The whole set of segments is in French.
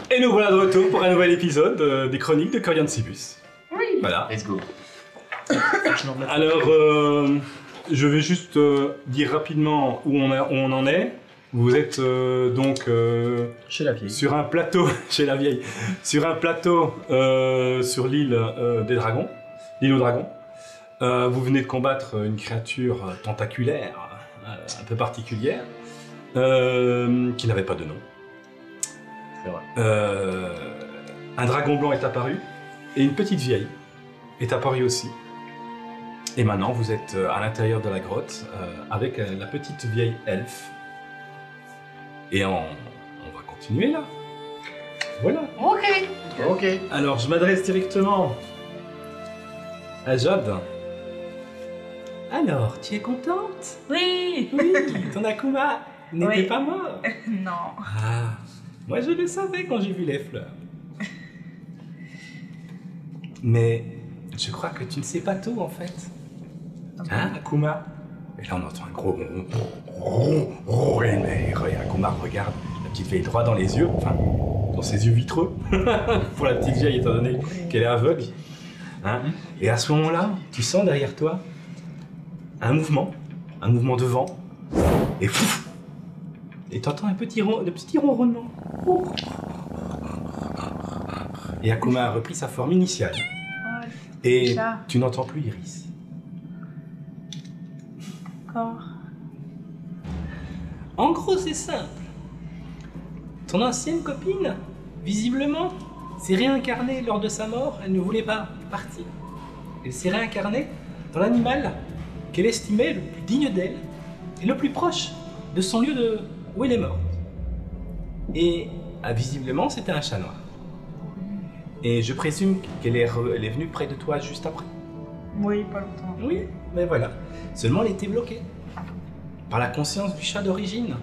Et nous voilà de retour pour un nouvel épisode des chroniques de Corian Cibus. Oui. Voilà. Let's go. Alors, je vais juste dire rapidement où on en est. Vous êtes donc chez la vieille. Sur un plateau, chez la vieille, sur un plateau sur l'île des dragons, l'île aux dragons. Vous venez de combattre une créature tentaculaire, un peu particulière, qui n'avait pas de nom. C'est vrai. Un dragon blanc est apparu, et une petite vieille est apparue aussi. Et maintenant, vous êtes à l'intérieur de la grotte avec la petite vieille elfe. Et on va continuer là. Voilà. Ok. Ok. Alors, je m'adresse directement à Jade. Alors, tu es contente? Oui. Oui, ton Akuma n'était Oui. pas mort. Non. Ah, moi je le savais quand j'ai vu les fleurs. Mais je crois que tu ne sais pas tout en fait. Hein, Akuma? Et là on entend un gros et Akuma regarde la petite vieille droit dans les yeux, enfin dans ses yeux vitreux, pour la petite vieille étant donné qu'elle est aveugle. Hein? Et à ce moment-là, tu sens derrière toi un mouvement de vent, et pouf, et t'entends un petit ronronnement. Et Akuma a repris sa forme initiale. Et déjà. tu n'entends plus Iris. Encore. En gros, c'est simple. Ton ancienne copine, visiblement, s'est réincarnée lors de sa mort. Elle ne voulait pas partir. Elle s'est réincarnée dans l'animal qu'elle estimait le plus digne d'elle et le plus proche de son lieu de où elle est morte. Et visiblement, c'était un chat noir. Et je présume qu'elle est venue près de toi juste après. Oui, pas longtemps. Oui, mais voilà. Seulement, elle était bloquée par la conscience du chat d'origine.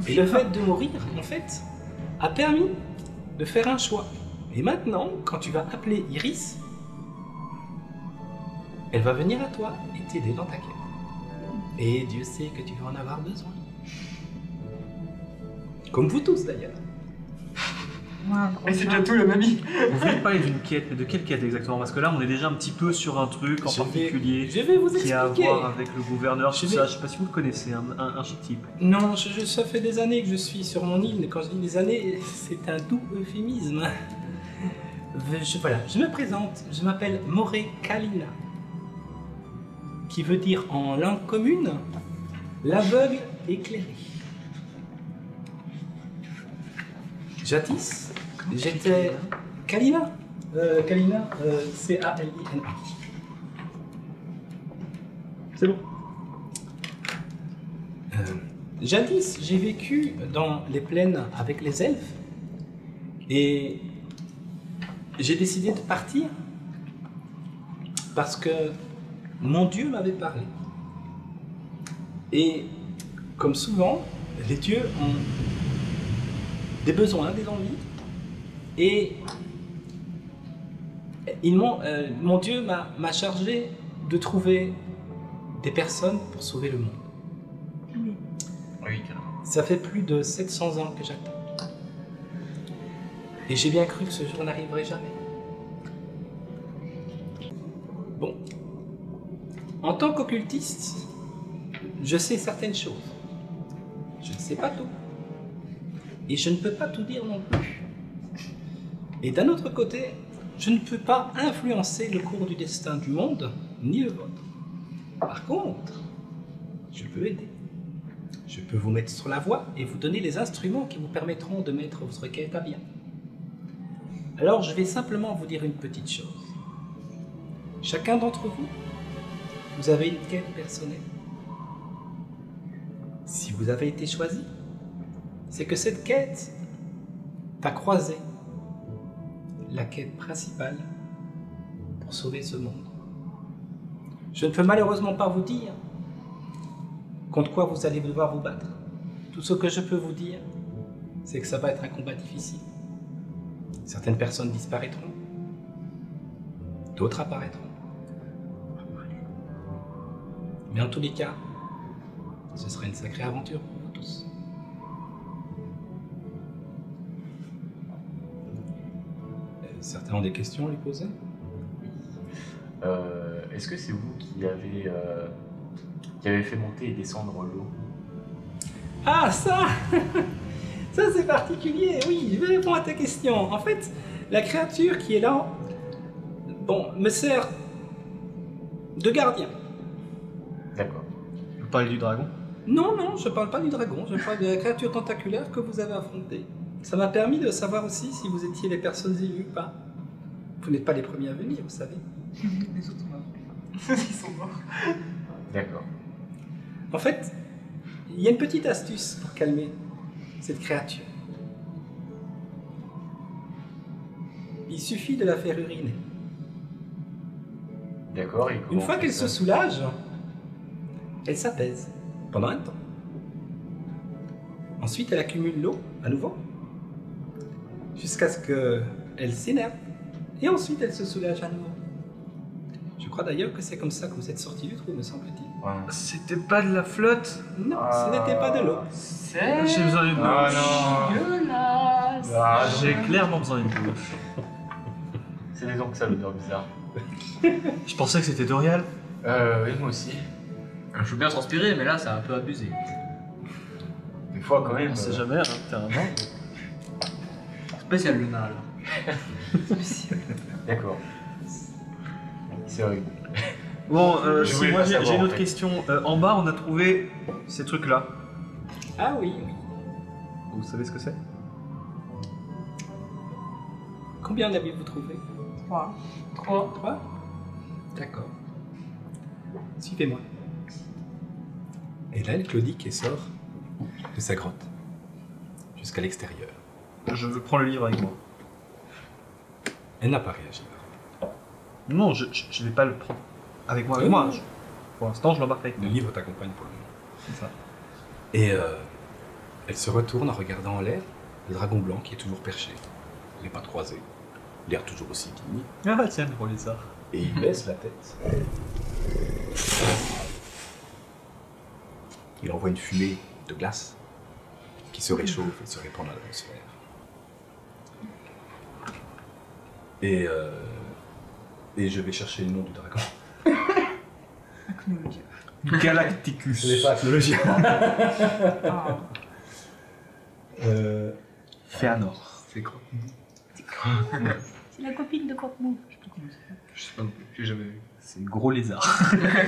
Et le fait de mourir, en fait, a permis de faire un choix. Et maintenant, quand tu vas appeler Iris, elle va venir à toi et t'aider dans ta quête. Et Dieu sait que tu vas en avoir besoin. Comme vous tous, d'ailleurs. Et c'est déjà tout, la mamie. Vous voulez parler d'une quête, mais de quelle quête exactement? Parce que là, on est déjà un petit peu sur un truc en particulier Je vais vous qui a à expliquer. voir avec le gouverneur. Je Je vais- sais pas si vous le connaissez, un type. Non, ça fait des années que je suis sur mon île. Quand je dis des années, c'est un doux euphémisme. Voilà, je me présente. Je m'appelle Moré Kalina, qui veut dire en langue commune l'aveugle éclairé. Jadis, j'étais Kalina. Kalina, C-A-L-I-N-A. C'est bon. Jadis, j'ai vécu dans les plaines avec les elfes et j'ai décidé de partir parce que mon Dieu m'avait parlé. Et comme souvent, les dieux ont des besoins, des envies, et mon Dieu m'a chargé de trouver des personnes pour sauver le monde. Oui, carrément. Ça fait plus de 700 ans que j'attends. Et j'ai bien cru que ce jour n'arriverait jamais. Bon. En tant qu'occultiste, je sais certaines choses. Je ne sais pas tout. Et je ne peux pas tout dire non plus. Et d'un autre côté, je ne peux pas influencer le cours du destin du monde, ni le vôtre. Par contre, je peux aider. Je peux vous mettre sur la voie et vous donner les instruments qui vous permettront de mettre votre quête à bien. Alors, je vais simplement vous dire une petite chose. Chacun d'entre vous, vous avez une quête personnelle. Si vous avez été choisi, c'est que cette quête va croiser la quête principale pour sauver ce monde. Je ne peux malheureusement pas vous dire contre quoi vous allez devoir vous battre. Tout ce que je peux vous dire, c'est que ça va être un combat difficile. Certaines personnes disparaîtront, d'autres apparaîtront. Mais en tous les cas, ce sera une sacrée aventure pour vous tous. Certains ont des questions à lui poser? Est-ce que c'est vous qui avez fait monter et descendre l'eau? Ah, ça ça, c'est particulier, oui, je vais répondre à ta question. En fait, la créature qui est là, bon, me sert de gardien. D'accord. Vous parlez du dragon? Non, non, je parle pas du dragon, je parle de la créature tentaculaire que vous avez affrontée. Ça m'a permis de savoir aussi si vous étiez les personnes élues ou pas. Vous n'êtes pas les premiers à venir, vous savez. Les autres sont morts. Ils sont morts. D'accord. En fait, il y a une petite astuce pour calmer cette créature. Il suffit de la faire uriner. D'accord. et comment Une fois on fait qu'elle ça se soulage, elle s'apaise pendant un temps. Ensuite, elle accumule l'eau à nouveau, jusqu'à ce qu'elle s'énerve. Et ensuite, elle se soulage à nouveau. Je crois d'ailleurs que c'est comme ça que vous êtes sorti du trou, me semble-t-il. Ouais. C'était pas de la flotte? Non, ce n'était pas de l'eau. C'est J'ai besoin d'une Ah douche. non. dégueulasse. Ah, J'ai clairement besoin d'une douche. C'est donc ça l'odeur bizarre. Je pensais que c'était Dorial. Oui, moi aussi. Je veux bien transpirer, mais là, c'est un peu abusé. Des fois, quand même. On sait jamais, hein, t'es un nain. Spécial le nain, là. D'accord. C'est horrible. Bon, Je si, voulais moi pas j'ai savoir, une en autre fait. question. En bas, on a trouvé ces trucs-là. Ah oui, oui. Vous savez ce que c'est? Combien en avez-vous trouvé? 3. 3. D'accord. Suivez-moi. Et là, elle claudique et sort de sa grotte jusqu'à l'extérieur. Je prends le livre avec moi. Elle n'a pas réagi. Non, je vais pas le prendre avec moi. Avec Oui, moi. oui. Pour l'instant, je l'embarque avec Le moi. livre t'accompagne pour le moment. C'est ça. Et elle se retourne en regardant en l'air le dragon blanc qui est toujours perché, les pattes croisées, l'air toujours aussi digne, Ah tiens, le gros lézard. et il baisse la tête. Il envoie une fumée de glace qui se réchauffe et se répand dans l'atmosphère. Et je vais chercher le nom du dragon. Acnologia. Galacticus. technologie. Ah. Féanor. C'est quoi? C'est la copine de Cormou. Je sais pas non plus, j'ai jamais vu. C'est gros lézard.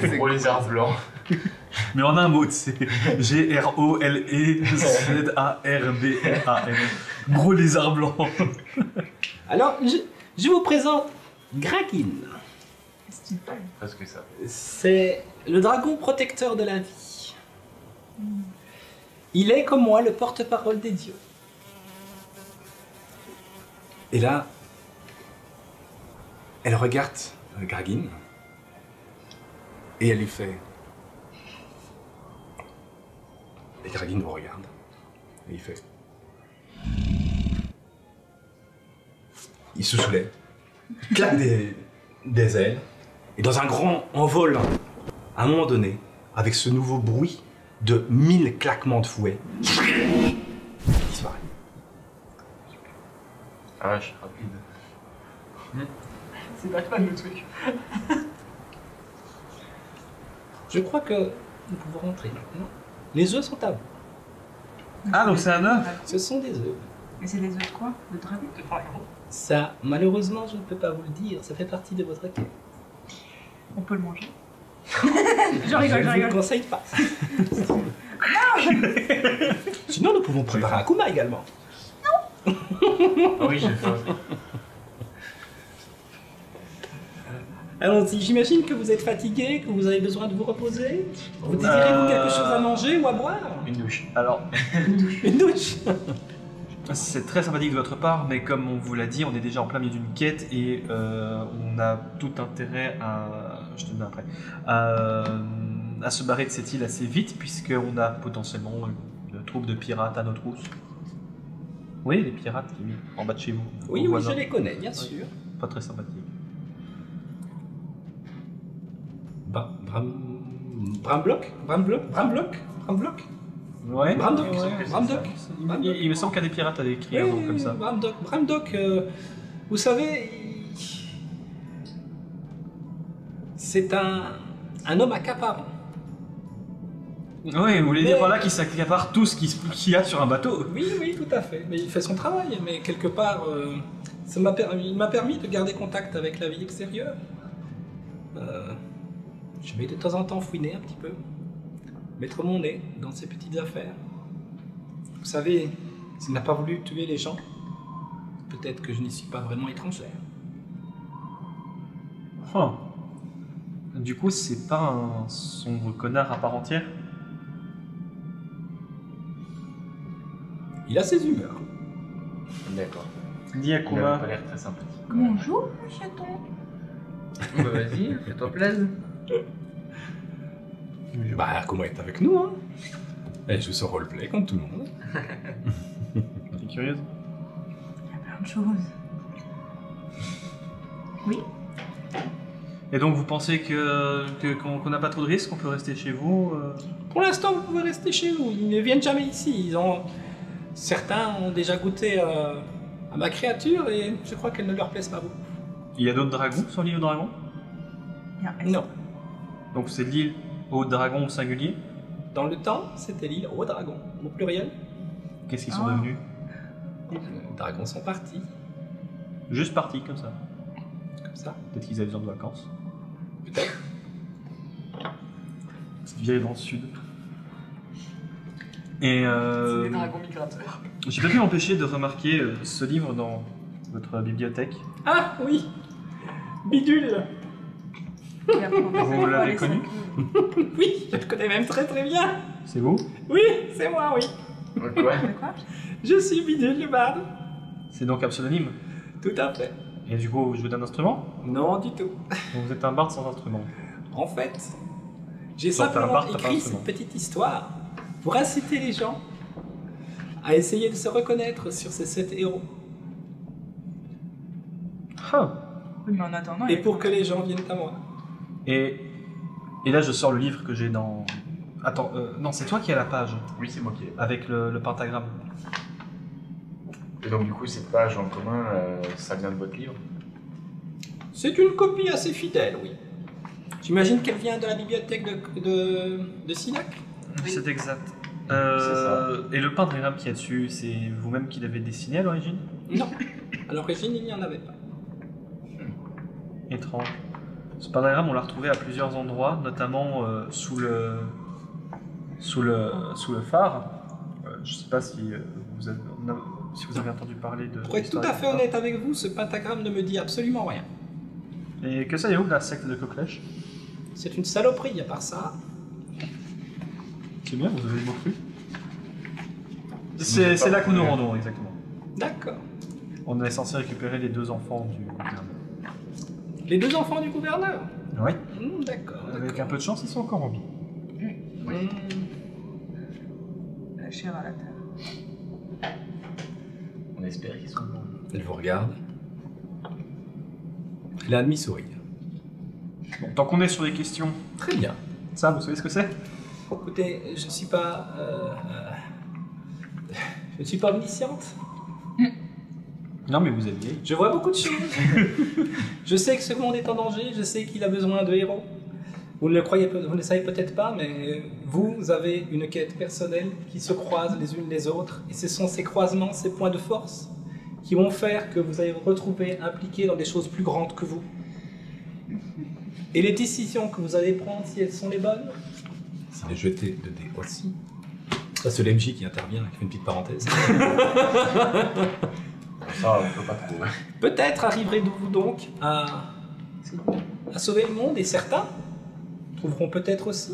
Gros lézard blanc. Mais en un mot, c'est G-R-O-L-E-Z-A-R-B-R-A-N. Gros lézard blanc. Alors, je vous présente Gragin. C'est une femme. Presque ça. C'est le dragon protecteur de la vie. Il est, comme moi, le porte-parole des dieux. Et là, elle regarde Gragin et elle lui fait... Et Gragin vous regarde et il fait... Il se soulève, il claque des ailes, et dans un grand envol, à un moment donné, avec ce nouveau bruit de 1000 claquements de fouet, il disparaît. Ah, je suis rapide. C'est Batman le truc. Je crois que nous pouvons rentrer maintenant. Les œufs sont à vous. Ah, donc c'est un œuf? Ce sont des œufs. Mais c'est les œufs de quoi? De dragon? Ça, malheureusement, je ne peux pas vous le dire. Ça fait partie de votre quête. On peut le manger. Je je rigole, je ne vous le rigole. conseille pas. Sinon, nous pouvons préparer un kuma également. Ah oui, j'ai faim. Allons-y, j'imagine que vous êtes fatigué, que vous avez besoin de vous reposer. Vous désirez-vous quelque chose à manger ou à boire? Une douche. Alors, Une douche. c'est très sympathique de votre part, mais comme on vous l'a dit, on est déjà en plein milieu d'une quête et on a tout intérêt à... Je te le dis après. À se barrer de cette île assez vite, puisqu'on a potentiellement une troupe de pirates à nos trousses. Oui, les pirates qui vivent en bas de chez vous. Oui, vos oui, voisins. je les connais, bien sûr. Pas très sympathique. Bramblock. Ouais. Bramdock. Il me semble qu'il y a des pirates à décrire, donc comme ça. Bramdock, Vous savez, c'est un homme accaparant. Oui, vous voulez dire par là qu'il s'accapare tout ce qu'il y a sur un bateau. Oui, oui, tout à fait. Mais il fait son travail. Mais quelque part, il m'a permis de garder contact avec la vie extérieure. Je vais de temps en temps fouiner un petit peu, mettre mon nez dans ces petites affaires. Vous savez, s'il n'a pas voulu tuer les gens, peut-être que je n'y suis pas vraiment étrangère. Oh. Du coup, c'est pas un sombre connard à part entière? Il a ses humeurs. D'accord. Dis Il a Akuma. pas l'air très sympathique. Bonjour, mon chaton. Bah vas-y, fais-toi plaisir. Bah, comment est avec nous, hein? Elle joue son roleplay comme tout le monde. T'es curieuse? Il y a plein de choses. Oui. Et donc vous pensez qu'on n'a pas trop de risques, qu'on peut rester chez vous Pour l'instant, vous pouvez rester chez vous. Ils ne viennent jamais ici. Certains ont déjà goûté à ma créature et je crois qu'elle ne leur plaise pas beaucoup. Il y a d'autres dragons sur l'île aux dragons? Il y a un Non. Donc c'est l'île aux dragons au singulier? Dans le temps, c'était l'île aux dragons. Au pluriel, Qu'est-ce qu'ils sont Ah. devenus? les dragons sont partis. Juste partis comme ça. Comme ça. Peut-être qu'ils avaient besoin de vacances. Peut-être. Petite vieille dans le sud. Et C'est des dragons migrateurs. j'ai pas pu m'empêcher de remarquer ce livre dans votre bibliothèque. Ah oui, Bidule. Il a pas Vous l'avez les connu? sacs. Oui, je le connais même très très bien. C'est vous? Oui, c'est moi, oui. Quoi? De quoi? Je suis Bidule le barde. C'est donc un pseudonyme. Tout à fait. Et du coup, vous jouez d'un instrument? Non, du tout. Donc vous êtes un barde sans instrument. En fait, j'ai Quand t'as un simplement bar, t'as pas écrit d'instrument. cette petite histoire pour inciter les gens à essayer de se reconnaître sur ces 7 héros. Ah. Oui, mais en attendant. Et pour que les gens viennent à moi. Et là, je sors le livre que j'ai dans... Attends, non, c'est toi qui as la page, Oui, c'est moi qui ai. avec le pentagramme. Et donc, du coup, cette page en commun, ça vient de votre livre? C'est une copie assez fidèle, oui. J'imagine qu'elle vient de la bibliothèque de Sinac. C'est exact. ça. Et le pentagramme qu'il y a dessus, c'est vous-même qui l'avez dessiné à l'origine? Non. À l'origine, il n'y en avait pas. Étrange. Ce pentagramme, on l'a retrouvé à plusieurs endroits, notamment sous le phare. Je ne sais pas si vous avez entendu parler de... Pour être tout à fait honnête avec vous, ce pentagramme ne me dit absolument rien. Et que savez-vous de la secte de Coquelèche? C'est une saloperie, à part ça. C'est bien, vous avez le mot cru. C'est là que nous nous rendons, exactement. D'accord. On est censé récupérer les 2 enfants du gouverneur. Les 2 enfants du gouverneur. Oui. D'accord. Avec un peu de chance, ils sont encore en vie. La chair à la terre. On espère qu'ils sont bons. Elle vous regarde. Elle a un demi-sourire. Bon, tant qu'on est sur les questions, Très bien. ça, vous savez ce que c'est? Écoutez, je ne suis pas... je ne suis pas omnisciente. Non, mais vous êtes vieille. Je vois beaucoup de choses. Je sais que ce monde est en danger, je sais qu'il a besoin de héros. Vous ne le croyez, vous ne le savez peut-être pas, mais vous avez une quête personnelle qui se croise les unes les autres, et ce sont ces croisements, ces points de force, qui vont faire que vous allez vous retrouver impliqué dans des choses plus grandes que vous. Et les décisions que vous allez prendre, si elles sont les bonnes, c'est de jeter de dés aussi. Ça, c'est l'MJ qui intervient, qui fait une petite parenthèse. Ça, on peut pas trop. Peut-être arriverez-vous donc à sauver le monde, et certains trouveront peut-être aussi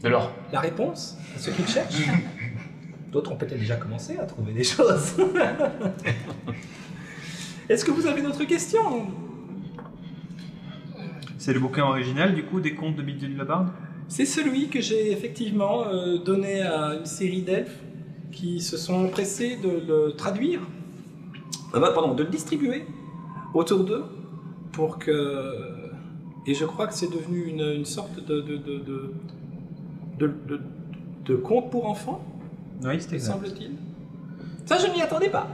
De l'or. la réponse à ce qu'ils cherchent. D'autres ont peut-être déjà commencé à trouver des choses. Est-ce que vous avez d'autres questions? C'est le bouquin original, du coup, des contes de Bidule le Barde? C'est celui que j'ai effectivement donné à une série d'elfes qui se sont empressés de le traduire, de le distribuer autour d'eux pour que... Et je crois que c'est devenu une sorte de conte pour enfants, Oui, c'était me exact. semble-t-il. Ça, je ne m'y attendais pas.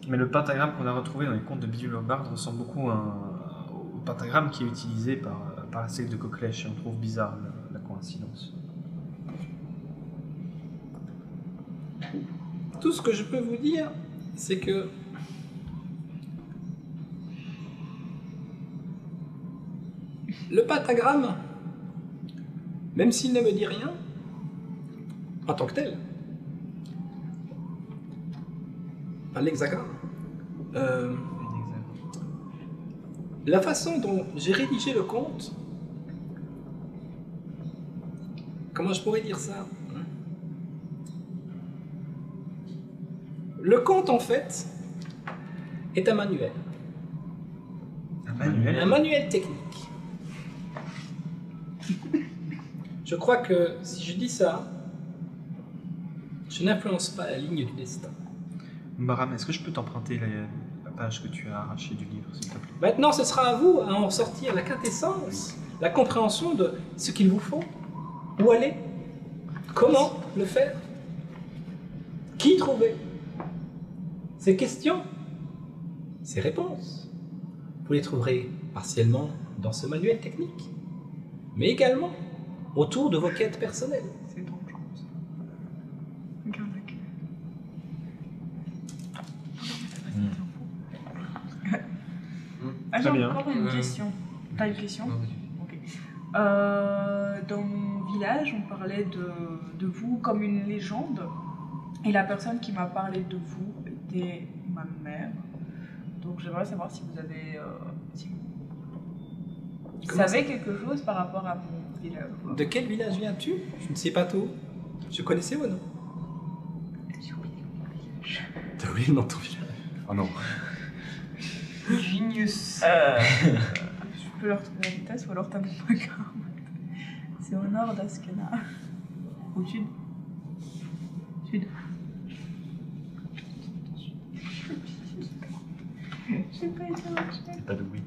Mais le pentagramme qu'on a retrouvé dans les contes de Bivulobard ressemble beaucoup au pentagramme qui est utilisé par la secte de Koklèche. Et on trouve bizarre la coïncidence. Tout ce que je peux vous dire, c'est que le pentagramme, même s'il ne me dit rien, en tant que tel, enfin, l'hexagramme, la façon dont j'ai rédigé le conte, comment je pourrais dire ça? Le conte, en fait, est un manuel. Un manuel? Un manuel technique. Je crois que si je dis ça, je n'influence pas la ligne du destin. Maram, est-ce que je peux t'emprunter la page que tu as arrachée du livre, s'il te plaît? Maintenant, ce sera à vous à en ressortir la quintessence, la compréhension de ce qu'il vous faut. Où aller? Comment le faire? Qui trouver? Ces questions, ces réponses, vous les trouverez partiellement dans ce manuel technique, mais également autour de vos quêtes personnelles. C'est dangereux. Regarde la queue. Ah, Très j'ai bien. encore une question. T'as une question? Non, Ok. Dans mon village, on parlait de vous comme une légende. Et la personne qui m'a parlé de vous était ma mère. Donc j'aimerais savoir si vous avez... si vous Comment savez quelque chose par rapport à mon village. De quel village viens-tu? Je ne sais pas tout. Je connaissais vos noms. J'ai oublié mon village. T'as oublié le nom de ton village? Oh non. Genius. Je peux le retrouver à vitesse ou alors t'as mon programme. C'est au nord d'Askena. Au sud. Sud. J'ai pas été marcher. Pas de oui.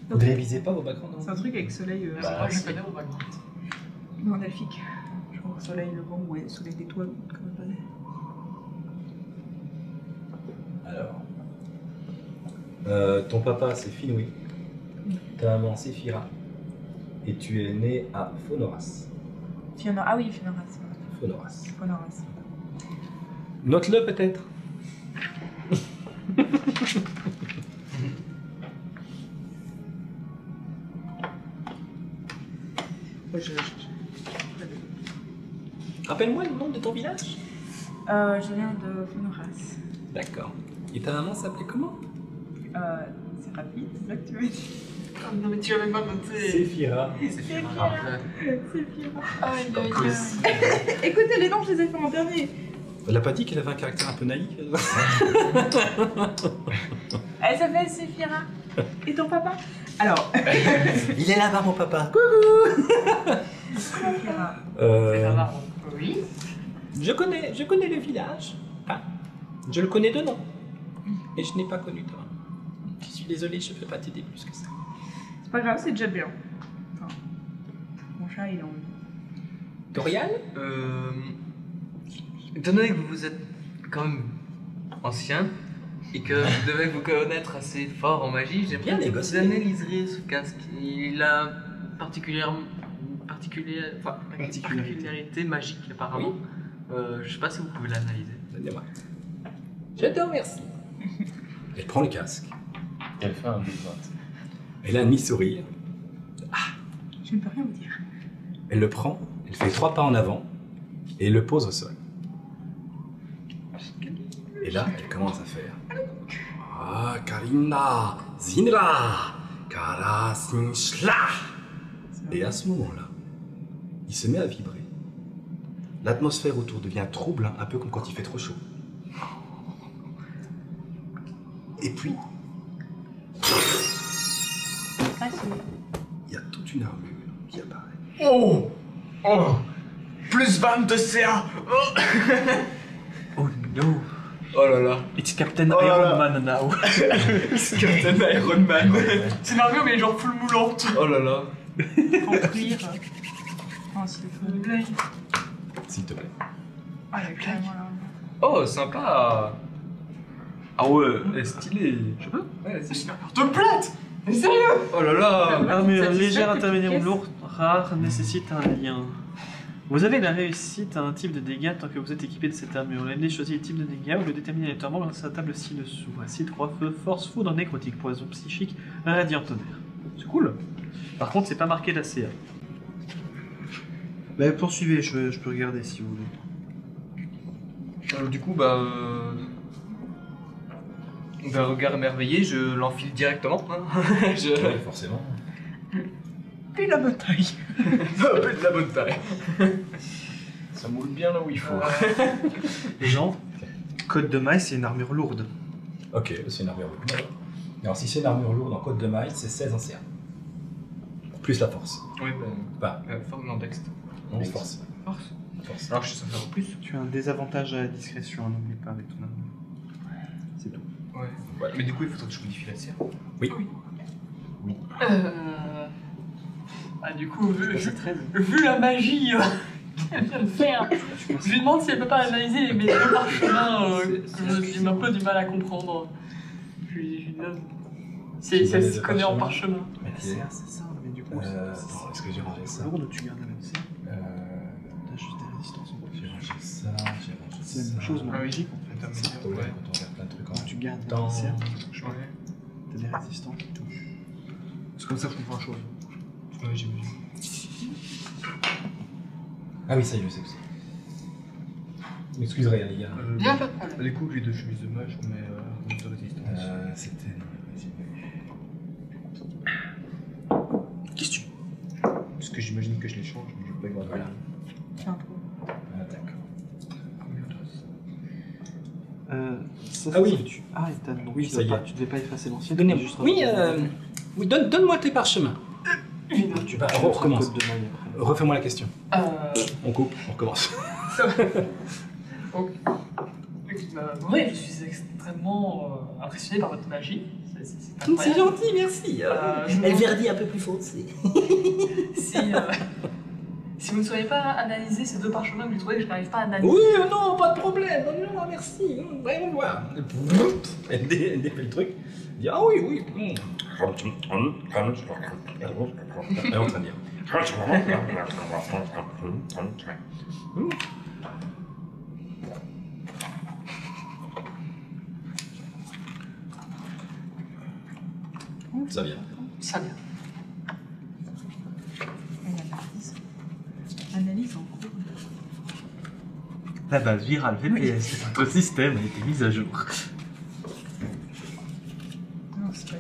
Vous ne révisez pas vos backgrounds? C'est un truc avec soleil. Bah, je connais au background. Non, elfique. Genre soleil levant ou soleil d'étoile, comme ça. Alors, ton papa c'est Finwë, ta maman c'est Fira, et tu es né à Phonoras. Fiona. Ah oui, Fiona, c'est vrai. Phonoras. Phonoras. Note-le peut-être. Rappelle-moi le nom de ton village. Je viens de Phonoras. D'accord. Et ta maman s'appelait comment? C'est rapide, c'est ça que tu veux dire? Oh, non, mais tu as même pas noté. Séphira. C'est Fiora. C'est Fiona. Aïe, aïe, aïe. Écoutez, les noms, je les ai fait en dernier. Elle a pas dit qu'elle avait un caractère un peu naïf? Elle s'appelle Séphira. Et ton papa? Alors, Il est là-bas mon papa. Séphira. C'est marrant. Oui. Je connais le village. Enfin, je le connais de nom. Mais je n'ai pas connu toi. Je suis désolé, je ne peux pas t'aider plus que ça. C'est pas grave, c'est déjà bien. Enfin, mon chat, il est en vie. Dorian? Étant donné que vous êtes quand même ancien et que vous devez vous connaître assez fort en magie, Bien j'aimerais que vous négocié. analyserez ce casque. Il a une particularité magique apparemment. Je sais pas si vous pouvez l'analyser. Donnez-moi. Je te remercie. Elle prend le casque. Elle fait un D20. Elle a un demi-sourire. Je ne peux rien vous dire. Elle le prend, elle fait 3 pas en avant et le pose au sol. Et là, elle commence à faire. Ah, Karina, Zinra, Karasinshla. Et à ce moment-là, il se met à vibrer. L'atmosphère autour devient trouble, un peu comme quand il fait trop chaud. Et puis, Ah, c'est... il y a toute une armure qui apparaît. Oh Oh Plus 20 de CA Oh no! Oh là là It's Captain Oh là Iron là. Man now! C'est Captain Iron Man C'est l'armure, mais genre full moulante. Oh là là En cuir. Oh, s'il te plaît. S'il te plaît. Ah, il y a carrément là. Oh, sympa! Ah ouais, stylé. Je sais pas. Ouais, c'est super. De plate. Mais sérieux? Oh là là. Armure Satisfait, légère, petite intermédiaire ou pièce. lourde, rare, nécessite un lien. Vous avez la réussite à un type de dégâts tant que vous êtes équipé de cette armure. L'ennemi choisit le type de dégâts ou le détermine aléatoirement grâce à la table ci-dessous. Acide, roi, feu, force, foudre, nécrotique, poison psychique, radiant tonnerre. C'est cool. Par contre, c'est pas marqué la CA. Bah, poursuivez, je peux regarder si vous voulez. Du coup, bah. D'un regard émerveillé, je l'enfile directement. Hein. Oui, forcément. Puis la bataille. Un peu de la bonne taille. Ça moule bien là où il faut. Les gens, Côte de Maille, c'est une armure lourde. Ok, c'est une armure lourde. Alors si c'est une armure lourde en côte de maille, c'est 16 en CA. Plus la force. Oui, Bah, forme non texte. non, force. Force. Force. Alors je sais faire en plus. Tu as un désavantage à la discrétion, n'oublie pas avec ton armure. C'est tout. Ouais. Mais du coup, il faudrait que je modifie la cire. Oui. Du coup, C'est 13. vu la magie qu'elle vient de faire, je lui demande si elle peut pas analyser mes deux parchemins que j'ai un peu du mal à comprendre. Je lui donne. Si Tu elle donnes s'y les connaît en parchemins. parchemin. Mais la CA, c'est ça, mais du coup, Attends, est-ce que j'ai rangé ça? lourde, tu gardes la même CA. Euh, T'as juste des résistances en plus. J'ai rangé ça, j'ai rangé ça. C'est la même chose, mais Ah oui. magique en fait. Intermédiaire, Ouais, ouais. quand on regarde plein de trucs en Quand tu gardes Dans- la CA, Ouais. t'as des résistances et tout. C'est comme ça que je comprends la chose. Ouais, j'imagine. Ah oui, ça y est, je sais que c'est. Vous m'excuserez, les gars. Il y a pas de problème. Les coups, j'ai deux chemises de mage, mais de résistance. C'était. Qu'est-ce que tu... Parce que j'imagine que je les change, mais je vais pas garder. Voilà. Tiens, toi. Ah, d'accord. Ça, Ah oui. c'est tu... Ah, et t'as... Donc Oui, tu ça y dois est. pas- tu devais pas effacer l'ancienne. Donnez-moi. tu devais juste Oui, rajouter- oui, donne-moi tes parchemins. Tu Bah, vas on recommence. Côte de Maille après. Refais-moi la question. Euh, On coupe, on recommence. Donc, oui, je suis extrêmement impressionné par votre magie. C'est incroyable. gentil, merci. je me Elle demande verdit un peu plus foncé. si vous ne sauriez pas analyser ces deux parchemins, vous trouvez que je n'arrive pas à analyser. Oui, non, pas de problème. Non, merci. Voyons voir. Elle défait le truc. Elle dit, ah oui, oui. Elle est en train de dire. Ça vient. Ça vient. Analyse en cours. La base virale VPS de votre système a été mise à jour. Non, c'est pas.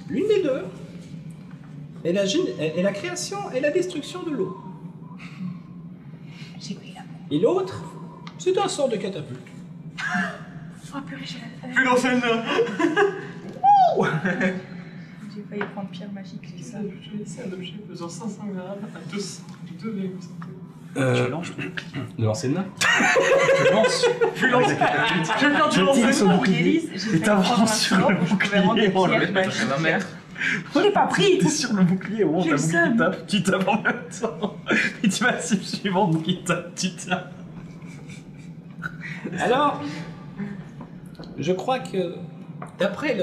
L'une des deux est la création et la destruction de l'eau. J'ai pris la main. Et l'autre, c'est un sort de catapulte. Oh purée, j'ai la Plus l'ancienne. J'ai failli prendre pierre magique, j'ai ça. C'est un objet pesant 500 grammes à 2,5. Tu lances De l'enseigne. Tu lances Plus l'ancienne. Je vais faire du Je tire l'ancienne. sur le bouclier. Élise, j'ai et failli t'avances prendre un sur sort le où je pouvais rendre des bouclier, on le pierres met magiques. Ça va mettre. Je l'ai pas pris. T'es sur le bouclier, au moment où J'ai t'as le le bouclier qui seum. tape, tu tapes en même temps. Et tu vas à la cible suivante qui tape, tu tapes. Alors, je crois que, d'après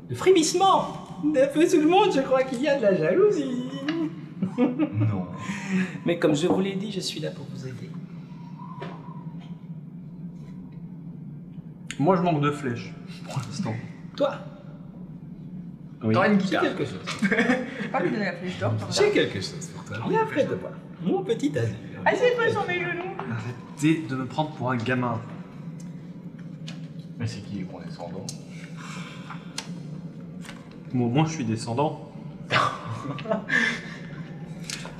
le frémissement d'un peu tout le monde, je crois qu'il y a de la jalousie. Non. Mais comme je vous l'ai dit, je suis là pour vous aider. Moi, je manque de flèches, pour l'instant. Toi, Oui. T'auras une j'ai guitare. quelque chose. Je vais pas lui donner la flèche d'or. par J'ai hasard. quelque chose pour toi. Viens près de moi. Mon petit azur. Ah, c'est pas sur mes genoux. Arrêtez de me prendre pour un gamin. Mais c'est qui est condescendant? Bon, moi, je suis descendant.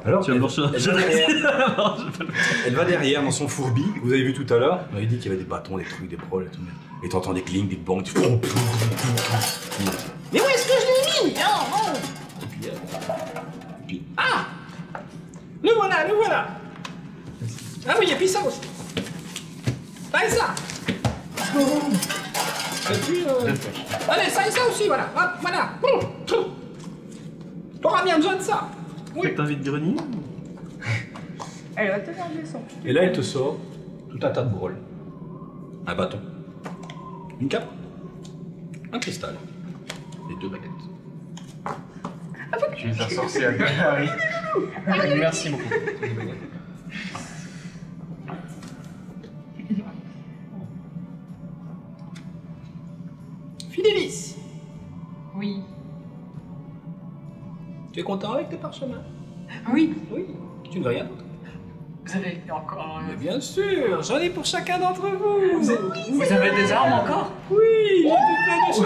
Alors, Tu vas me lancer un jeu. Non, je vais pas le faire. elle va derrière dans son fourbi. Vous avez vu tout à l'heure. On avait dit qu'il y avait des bâtons, des trucs, des proles et tout. Et t'entends des clings, des bangs. Mais où est-ce que je l'ai mis? Et puis, ah! Le voilà, le voilà! Ah oui, et puis ça aussi. Ça et ça. Et puis, allez, ça et ça aussi, voilà. Hop, voilà. T'auras bien besoin de ça. Fait que t'invites Grenier Elle va te faire des sons. Et là, elle te sort tout un tas de brôles. Un bâton. Une cape. Un cristal. Et 2 baguettes. Tu es un sorcier à Merci beaucoup. Fidélis, Oui. tu es content avec tes parchemins? Oui. Oui. Tu ne veux rien d'autre? Vous avez encore... Mais bien sûr, j'en ai pour chacun d'entre vous. Vous avez des armes encore? Oui, j'ai tout plein de choses.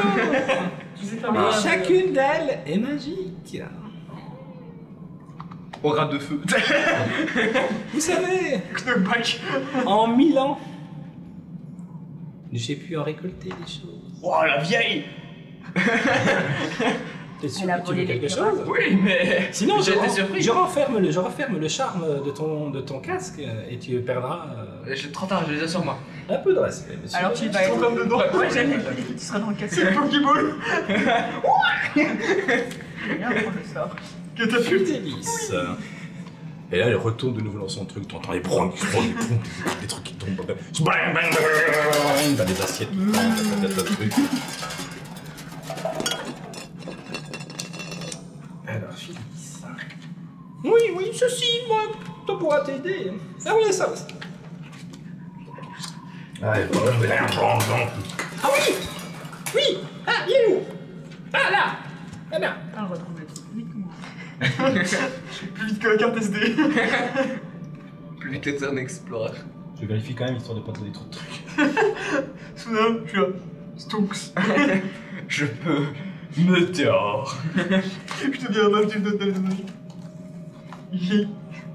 Je sais pas Et bien. chacune d'elles est magique. Programme de feu. Vous savez, Knockback. en 1000 ans, j'ai pu en récolter des choses. Oh la vieille. T'es sûr Elle a que tu veux volé quelque les chose? Oui, mais. Sinon, j'ai été surpris. je referme le charme de ton casque et tu perdras J'ai 30 ans, je les ai sur moi. un peu de respect, monsieur. Alors tu vas être. Programme de droite. Ouais, j'allais dire que tu seras dans le casque. C'est Pokéball. Viens, prends le sort. Fidélis. Et là, elle retourne de nouveau dans son truc, t'entends les broncs, des trucs qui tombent. Bang, bang, bang, t'as des assiettes qui tombent, t'as des trucs. Alors, Fidélis. Oui, ceci, moi, ça pourra t'aider. Ah oui, ça aussi. Ah oui! Oui! Ah, il est où? Ah, là! Ah, là! Ah, retrouve le truc vite que moi. Plus vite que la carte SD. Plus vite que un explorer. Je vérifie quand même, histoire de pas te donner trop de trucs. Soudain, je suis là. Stonks. Je peux. Météore. Je deviens un homme, tu me donnes des magie. J'ai.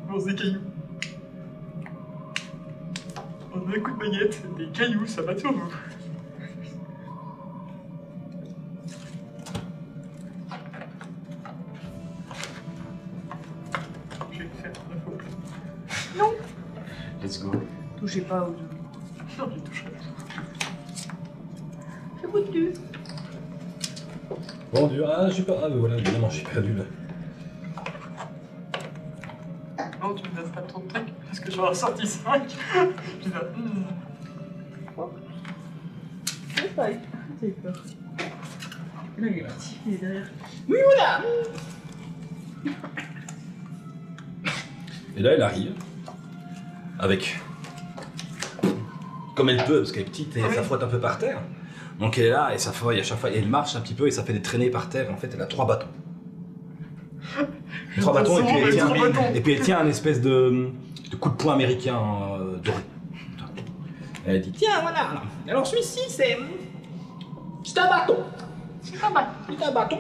Bon, des cailloux. En un coup de baguette, des cailloux, ça va sur vous. Je vais faire un faux plan. Let's go. Touchez pas aux deux. Non, je toucherai. Je bout dessus. Bon, Dieu, ah, j'ai pas. Ah, mais voilà, évidemment, j'ai perdu là. Non, tu me donnes pas trop de trucs parce que j'en ai sorti 5. Je dis, C'est pas. J'ai peur. Là, il est parti. Il est derrière. Oui, voilà! Et là, elle arrive. Avec. Comme elle peut, parce qu'elle est petite et ça frotte un peu par terre. Donc elle est là et ça fouille à chaque fois. Et elle marche un petit peu et ça fait des traînées par terre. En fait, elle a 3 bâtons. 3 bâtons et puis elle tient un espèce de coup de poing américain doré. Elle dit tiens, voilà. Alors celui-ci, c'est un bâton. C'est un bâton.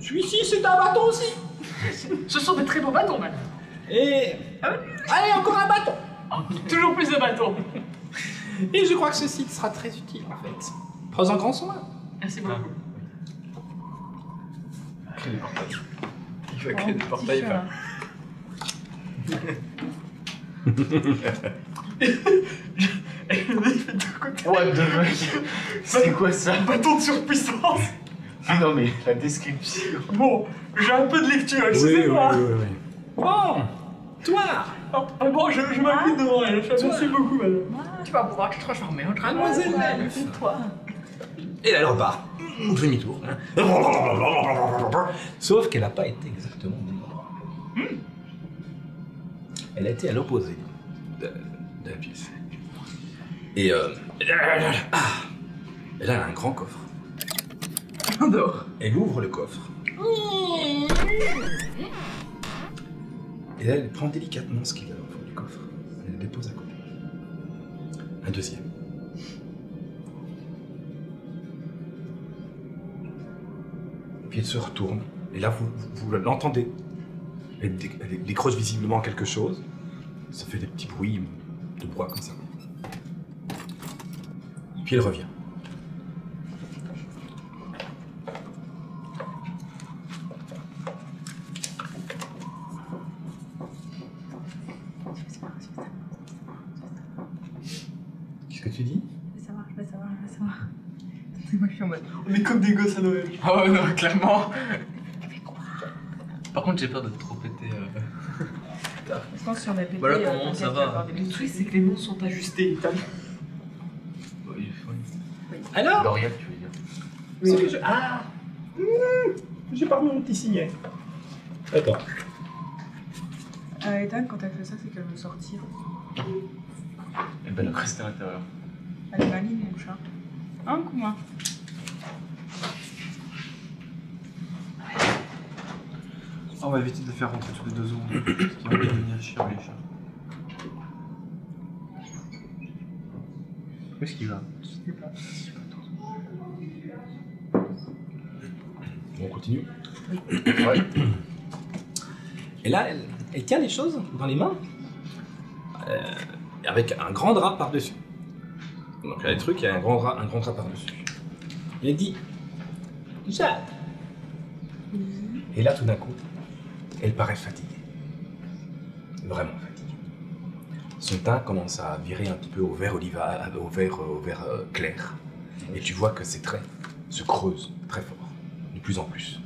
Celui-ci, c'est un bâton aussi. Ce sont des très beaux bâtons, même. Et allez, encore un bâton. Toujours plus de bâtons. Et je crois que ceci sera très utile en fait. Prends-en grand soin. Merci beaucoup. Créer des portails. Il va Oh, créer des petit portails. chat. What the fuck? C'est quoi ça? Bâton de surpuissance. Non mais la description. Bon, j'ai un peu de lecture, excusez-moi. oui. Bon, toi, Bon, je m'appuie devant elle. Merci beaucoup, madame. Tu vas pouvoir te transformer en dragon. mademoiselle Elfe. Toi. Et là, elle repart. Demi-tour. Sauf qu'elle n'a pas été exactement au même endroit. Elle a été à l'opposé de la pièce. Et là, elle a un grand coffre. J'adore. Elle ouvre le coffre. Et là, elle prend délicatement ce qu'il y a au fond du coffre. Elle le dépose à côté. Un deuxième. Puis elle se retourne. Et là, vous l'entendez. Elle décroche visiblement quelque chose. Ça fait des petits bruits de bois comme ça. Puis elle revient. Qu'est-ce que tu dis? Je vais savoir. Moi, je suis en mode. On est comme des gosses à Noël. Oh non, clairement. Par contre, j'ai peur de trop péter. tard. Je pense que si on est pété, Voilà, pour le moment, peut-être ça qu'il va y va. avoir des Le petits truc, c'est soucis. que les noms sont ajustés. Oui, Alors, L'Oriel, tu veux dire. ce que je... Ah j'ai pas remis mon petit signet. Attends. Ethan, quand elle fait ça, c'est qu'elle veut sortir. Eh ben, elle reste à l'intérieur. Elle est maligne, mon chat. Hein, Kuma? On va éviter de les faire rentrer tous les 2 secondes. Parce qu'ils vont devenir chiants les chats. Où est-ce qu'il va? Je sais pas. On continue. Ouais. Et là, elle tient les choses dans les mains, avec un grand drap par-dessus. Donc il y a des trucs, il y a un grand drap par-dessus. Il dit Jade. Et là, tout d'un coup, elle paraît fatiguée. Vraiment fatiguée. Son teint commence à virer un petit peu au vert au vert clair. Et tu vois que ses traits se creusent très fort, de plus en plus.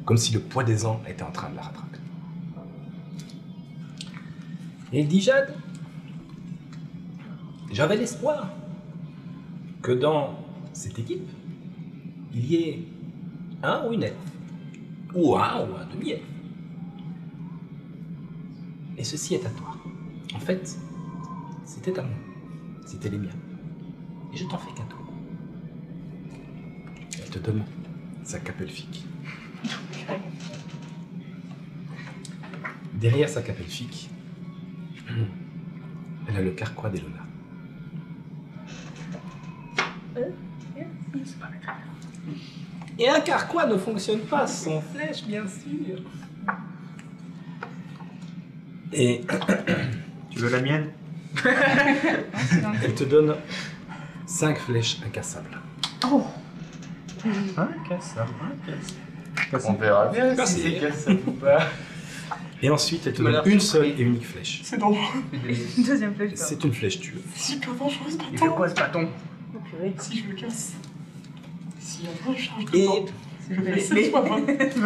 Comme si le poids des ans était en train de la rattraper. Et elle dit Jade, j'avais l'espoir que dans cette équipe, il y ait un ou une elfe, ou un demi-elfe. Et ceci est à toi. En fait, c'était à moi. C'était les miens. Et je t'en fais cadeau. Elle te donne sa cape elfique. Derrière sa cape elfique, elle a le carquois d'Elona. Et un carquois ne fonctionne pas sans flèche, bien sûr. Et Tu veux la mienne? elle te donne 5 flèches incassables. Incassable, incassable. On verra bien Merci. si c'est cassable ou pas. Et ensuite, elle te Tu m'as donne l'air une seule et unique flèche. C'est dangereux. Une deuxième flèche. C'est une flèche tueuse. C'est hyper dangereux ce Il fait bâton. quoi ce bâton? Si je le casse. S'il y a 20 charges Et dedans, je fais 16 fois 20.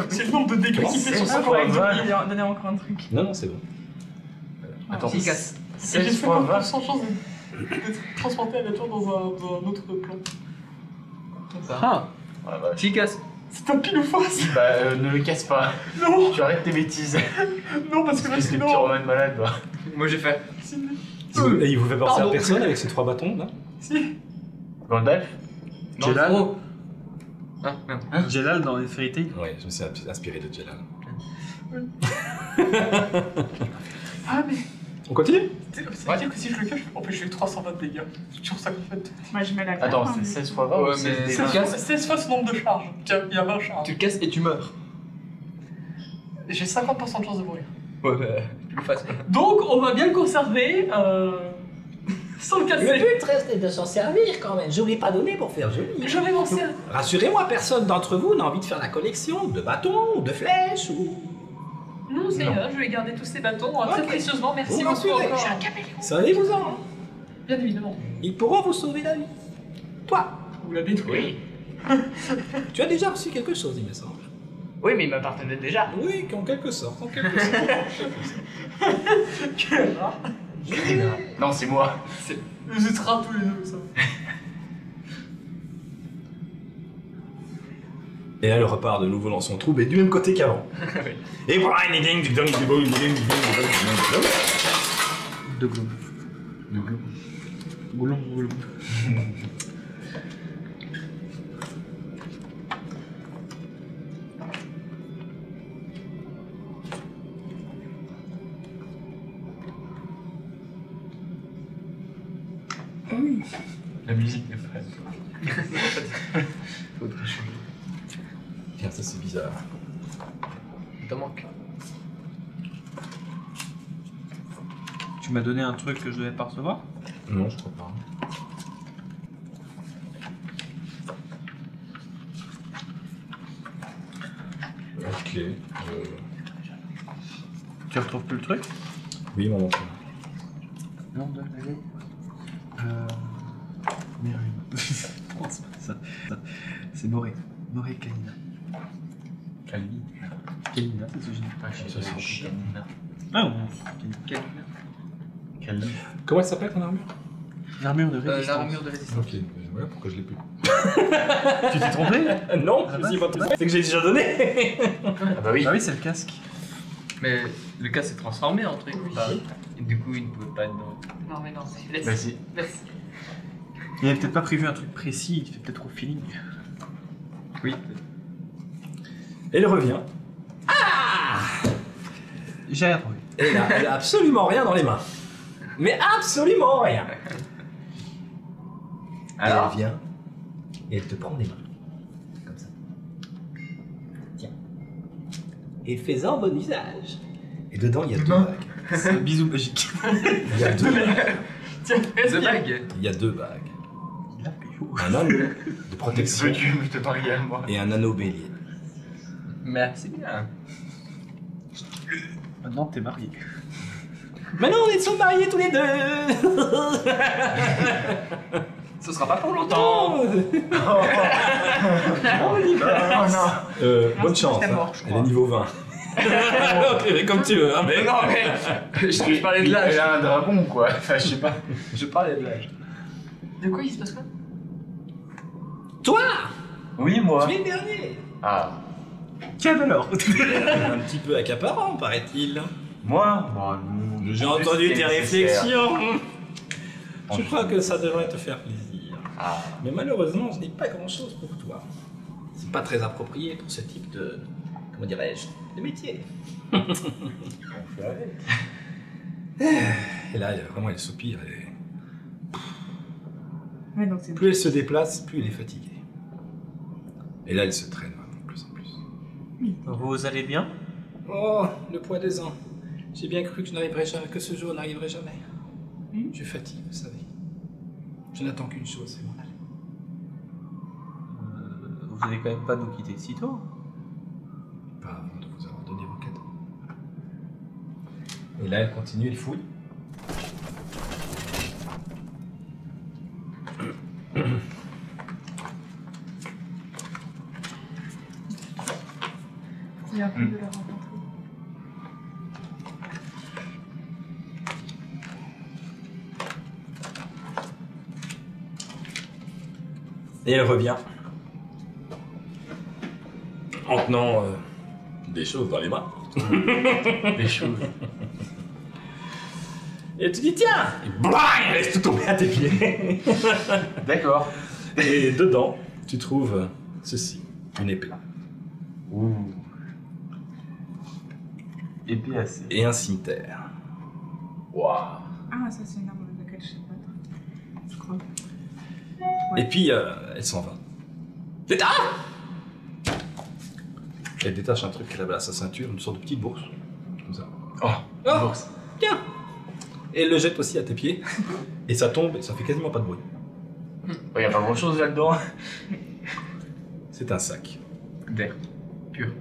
C'est le nombre de dégâts qu'il fait sur C'est sa quoi, forêt. vingt? Donnez encore un truc. non, c'est bon. Attends, Il casse. Et j'ai 16 fois 20. 50% chance d'être transporté à la tour dans un autre plan. Ah, Ah, bah, s'il casse. C'est un pile ou face. bah, ne le casse pas. Non, Tu arrêtes tes bêtises. non, parce que là C'est des sinon. pyromane malade, toi. Moi j'ai fait. Et il vous fait penser à Pardon. personne avec ces 3 bâtons là? Si. Gandalf. Non, Jelal. gros. Ah, merde. Jelal dans les Fairy Tail. Ouais, je me suis inspiré de Jelal. Ah, mais. On continue? Ça veut dire que si je le cache, en fait, je fais 320 de dégâts. C'est toujours ça qu'en fait. Moi, je mets la cape. Attends, hein, c'est mais- 16 fois 20 Ouais, ou 16 mais des ça 20? casse. 16 fois ce nombre de charges. Il y a 20 charges. Tu le casses et tu meurs. J'ai 50% de chance de mourir. Ouais, bah, plus facile. Donc, on va bien le conserver sans le Le casser. but reste de s'en servir quand même. Je ne l'ai pas donné pour faire joli. Je vais m'en servir. Rassurez-moi, personne d'entre vous n'a envie de faire la collection de bâtons ou de flèches ou... Non, c'est je vais garder tous ces bâtons très Ok. précieusement. Merci Vous beaucoup m'assurez. encore. Savez-vous-en, hein? Bien évidemment. Ils pourront vous sauver la vie. Toi, Vous la détruire. Oui. tu as déjà reçu quelque chose, il me semble. Oui, mais il m'appartenait déjà. Oui, en quelque sorte, en quelque sorte. Quel rat. Non, c'est moi. Vous êtes rats tous les deux, ça. Et elle repart de nouveau dans son trou, mais du même côté qu'avant. Et De Gloom. Goulon, Goulon. La musique n'est pas. Faudrait changer. Tiens, ça c'est bizarre. Il t'en manque. Tu m'as donné un truc que je devais pas recevoir? Non, je crois pas. Ok. Tu retrouves plus le truc? Oui, mon enfant. Non, de la vieille. Merde. Non, c'est pas ça. C'est Moré. Moré Kalina. Calvi. Kalina, c'est ce que je dis. Ah, je Ça, sais c'est pas. chiant. Ah, Quel Comment elle s'appelle ton armure? l'armure de résistance. l'armure de résistance. Ok, voilà pourquoi je l'ai plus. Tu t'es trompé? Non, Ah je me bah. suis pas trompé. C'est que j'ai déjà donné. Ah bah oui. Ah oui, c'est le casque. Mais le cas s'est transformé en truc. Oui. Enfin, et du coup, il ne pouvait pas être dans. Non, mais non, laisse. Bah si. Laisse. Il avait peut-être pas prévu un truc précis, il fait peut-être au feeling. Oui. Elle revient. J'ai rien trouvé. Elle a absolument rien dans les mains. Mais absolument rien. Alors Et elle vient et elle te prend des mains. Comme ça. Tiens. Et fais-en bon usage. Et dedans, il y a 2 bagues. C'est un bisou magique. Il y a 2 bagues. Tiens, The respire. bag. Il y a 2 bagues. Il a pécho. Un anneau de protection Veux-tu te marier à moi? et un anneau bélier. Merci bien. Maintenant, t'es marié. Maintenant, on est sont mariés tous les deux. Ce sera pas pour longtemps. Bonne chance. c'était mort, Hein. je Elle crois. est niveau 20. Ok, comme tu veux. Hein, mais... Non, mais. Je parlais de l'âge. Elle a un dragon quoi. Enfin, je sais pas. Je parlais de l'âge. De quoi il se passe quoi? Toi, Oui, moi. tu es le dernier. Ah. Tiens alors. Un petit peu accaparant, paraît-il. Moi? Bon, non. J'ai En plus, entendu c'était tes nécessaire. réflexions. Je crois que ça devrait te faire plaisir. Ah. Mais malheureusement, je n'ai pas grand-chose pour toi. C'est pas très approprié pour ce type de... Comment dirais-je? De métier. On fait avec. Et là, vraiment, elle soupire. Et... Ouais, donc c'est Plus elle se déplace, plus elle est fatiguée. Et là, elle se traîne vraiment de plus en plus. Vous allez bien? Oh, le poids des ans. J'ai bien cru que je n'arriverais jamais, que ce jour n'arriverait jamais. Je fatigue, vous savez. Je n'attends qu'une chose, c'est mon aller. Vous allez quand même pas nous quitter de sitôt. Pas avant de vous avoir donné vos cadeaux. Et là, elle continue, elle fouille. Il y a un peu de la rencontrer. Et elle revient. En tenant des choses dans les mains. Des choses. Et tu dis tiens. Et blang, elle laisse tout tomber à tes pieds. D'accord. Et dedans, tu trouves ceci, une épée. Ouh. Épée assez. Et un cimetière. Waouh. Ah, ça c'est une arme de laquelle je sais pas. Je crois. Et puis, elle s'en va. Elle détache un truc qu'elle avait à sa ceinture, une sorte de petite bourse. Comme ça. Oh. Oh, Bourse. tiens. Et elle le jette aussi à tes pieds. Et ça tombe, et ça fait quasiment pas de bruit. Il y a pas grand chose là-dedans. C'est un sac. D'air. Pur.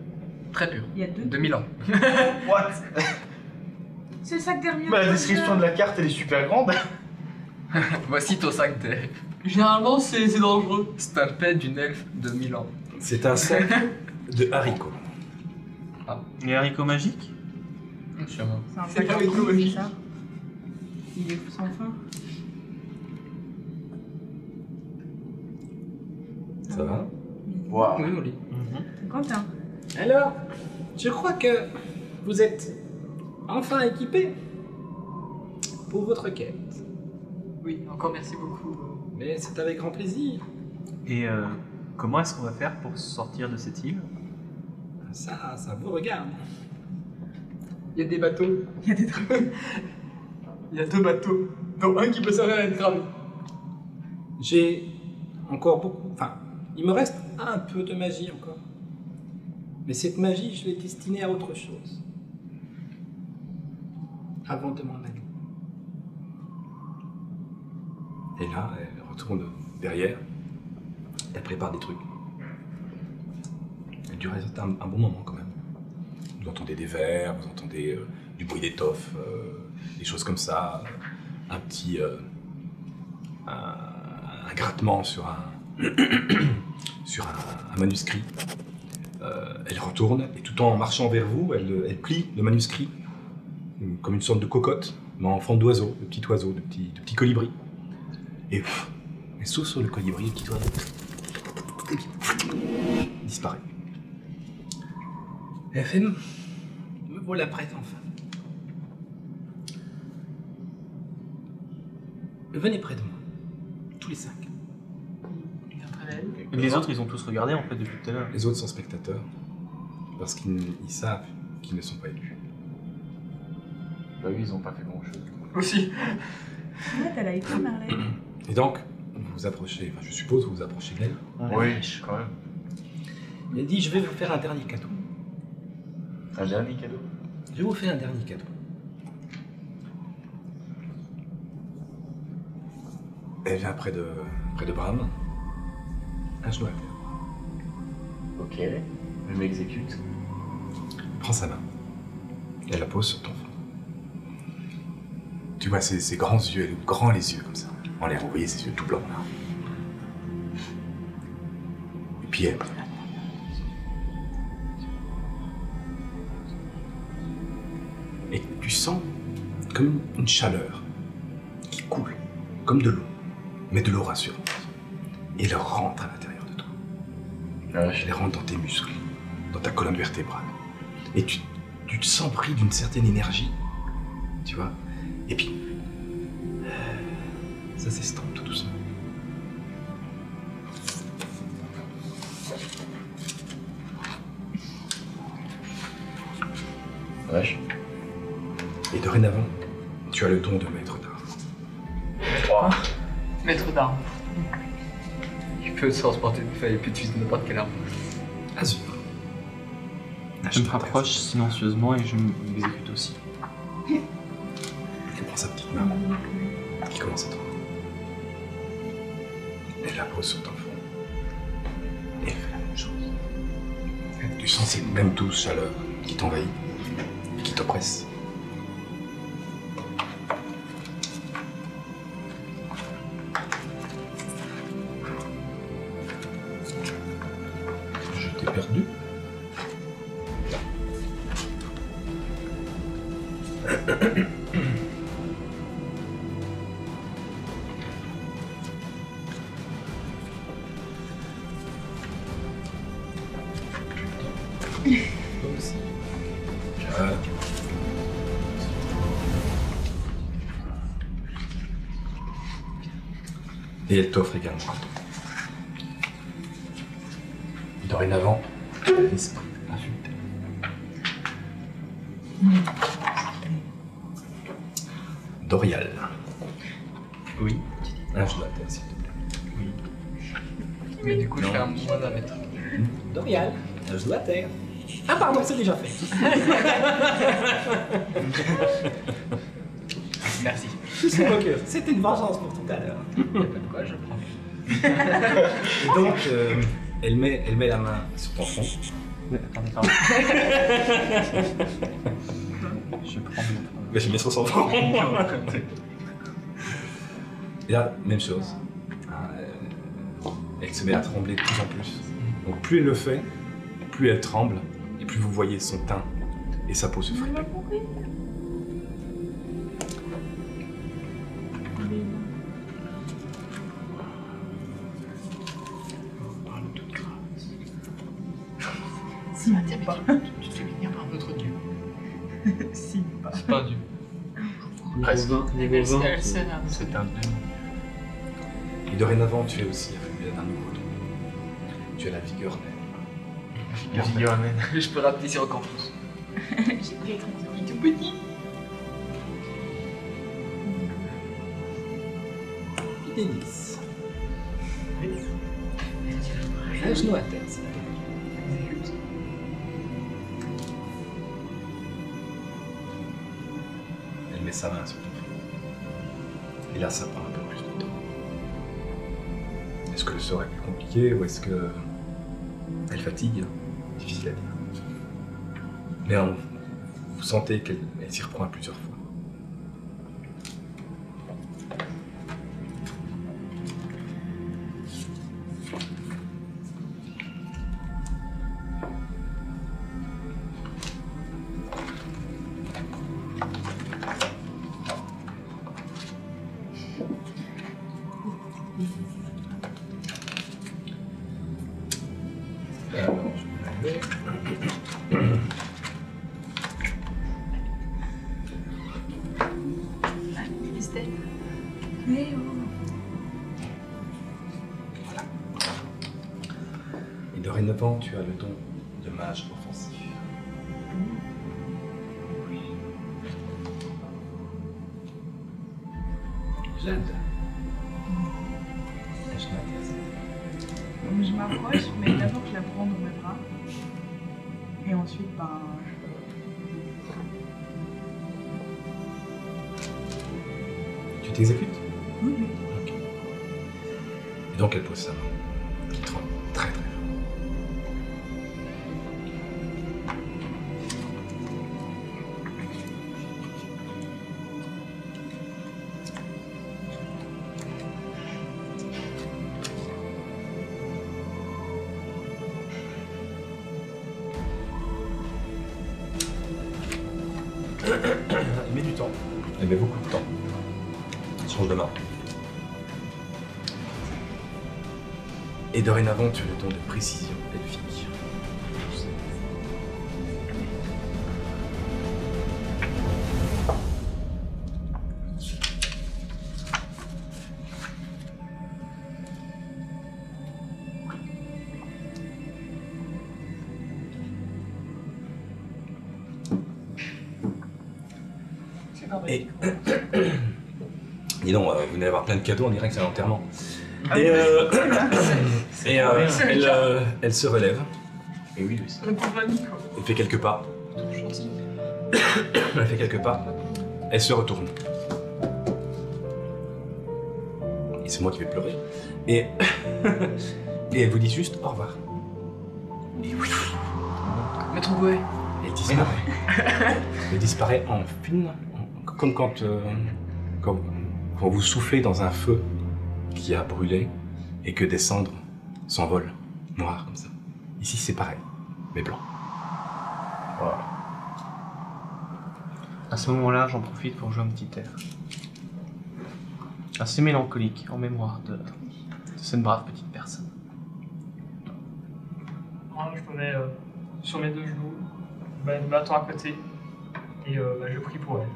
Très pur. Il y a 2. 2000 ans. What? C'est le sac d'Hermione. Bah, la description de la carte elle est super grande. Voici ton sac d'air. Généralement, c'est dangereux. C'est un pet d'une elfe de 1000 ans. C'est un sac de haricots. Les haricots magiques? Sûrement. C'est un C'est sac pas à fruits, écologique. c'est ça. Il est sans fin. Ça va? Waouh. Oui, on lit. Quentin. Alors, je crois que vous êtes enfin équipé pour votre quête. Oui, encore merci beaucoup. Mais c'est avec grand plaisir. Et comment est-ce qu'on va faire pour sortir de cette île? Ça vous regarde. Il y a des bateaux. Il y a des trucs. Il y a 2 bateaux, dont un qui peut servir à être cramé. J'ai encore beaucoup... Enfin, il me reste un peu de magie encore. Mais cette magie, je l'ai destinée à autre chose. Avant de m'en aller. Et là, elle retourne derrière. Elle prépare des trucs. Elle dure un bon moment quand même. Vous entendez des verres, vous entendez du bruit d'étoffe, des choses comme ça. Un petit... un grattement sur un... sur un manuscrit. Elle retourne et tout en marchant vers vous, elle plie le manuscrit comme une sorte de cocotte, mais en forme d'oiseau, de petit oiseau, de petit colibri. Et elle souffle sur le colibri, le petit oiseau. Il disparaît. Elle fait me voilà prête enfin. Venez près de moi, tous les 5. Les autres, ils ont tous regardé en fait depuis tout à l'heure. Les autres sont spectateurs, parce qu'ils savent qu'ils ne sont pas élus. Bah oui, ils ont pas fait grand chose. Aussi. Ouais, elle a été Marlène. Et donc, vous vous approchez, enfin je suppose vous vous approchez d'elle. Oui, quand même. Elle dit, je vais vous faire un dernier cadeau. Un dernier cadeau. Je vous fais un dernier cadeau. Elle vient près de Bram. Un genou à terre. Ok, je m'exécute. Prends sa main. Elle la pose sur ton front. Tu vois ses grands yeux, grands les yeux comme ça. En l'air, vous voyez ses yeux tout blancs là. Et puis elle. Et tu sens comme une chaleur qui coule, comme de l'eau, mais de l'eau rassurante. Et elle rentre à l'intérieur de toi. Elle rentre dans tes muscles, dans ta colonne vertébrale. Et tu te sens pris d'une certaine énergie, tu vois. Et puis, ça s'estompe tout doucement. Wesh. Et dorénavant, tu as le don de maître d'armes. Maître d'armes. Il peut transporter une feuille et puis utiliser n'importe quelle arme. Azur. Je me rapproche silencieusement et je m'exécute aussi. Elle prend sa petite main qui commence à trembler. Elle la pose sur ton front. Et elle fait la même chose. Tu sens cette même douce chaleur qui t'envahit et qui t'oppresse. Je t'ai perdu. Toi aussi. Et elle t'offre également un don. Dorénavant, tu as l'esprit affûté. Dorial. Oui. Un genou à terre, s'il te plaît. Mais du coup, je fais un moins d'un mètre. Dorial, un genou à terre. Ah pardon, c'est déjà fait. Merci. Je suis moqueur. C'était une vengeance pour tout à l'heure. Y'a pas de quoi, je prends. Et donc, elle met la main sur ton front. Mais attendez. Je prends mon Mais j'ai mis sur son front. Et là, même chose. Elle se met à trembler de plus en plus. Donc plus elle le fait, plus elle tremble, et plus vous voyez son teint et sa peau se friper. Si, pas. Tu te fais bénir par notre dieu. Si, pas. C'est pas un dieu. Presque. Elle sait, C'est un dieu. Et dorénavant, tu es aussi affamé d'un nouveau don. Tu as la vigueur naine. La figure amène. Je peux rapetisser encore plus. J'ai pris ton tout petit. Délice. Un genou à terre, s'il te plaît. Elle met sa main sur ton front. Et là, ça prend un peu plus de temps. Est-ce que le sort est plus compliqué ou est-ce que elle fatigue? Difficile à dire. Mais vous sentez qu'elle s'y reprend à plusieurs fois. Alors, je vais aller. Estelle. Mais oh. Et dorénavant, tu as le don de mage offensif. Jade. Je m'intéresse. Donc je m'approche, mais d'abord je la prends dans mes bras. Et ensuite, ben, Tu t'exécutes? oui, oui. Ok. Et donc elle pose sa main, qui tremble très très fort. Elle met du temps. Elle met beaucoup de temps. Elle change de main. Et dorénavant, tu as le don de précision elfique. C'est merveilleux. Dis donc, vous allez avoir plein de cadeaux, on dirait que c'est un enterrement. Ah Et, C'est le cas. elle se relève, Et oui, Lucie. Le pauvre ami, quoi. elle fait quelques pas, Trop gentil. elle fait quelques pas, elle se retourne. Et c'est moi qui vais pleurer. Et, et elle vous dit juste au revoir. Et oui, Maître Bouet. elle disparaît. Elle disparaît en fine, comme quand vous soufflez dans un feu qui a brûlé et que des cendres s'envolent, noires comme ça. Ici c'est pareil, mais blanc. Voilà. À ce moment-là, j'en profite pour jouer un petit air. Assez mélancolique, en mémoire de cette brave petite personne. Moi, je me mets sur mes deux genoux, je m'attends à côté, et je prie pour elle.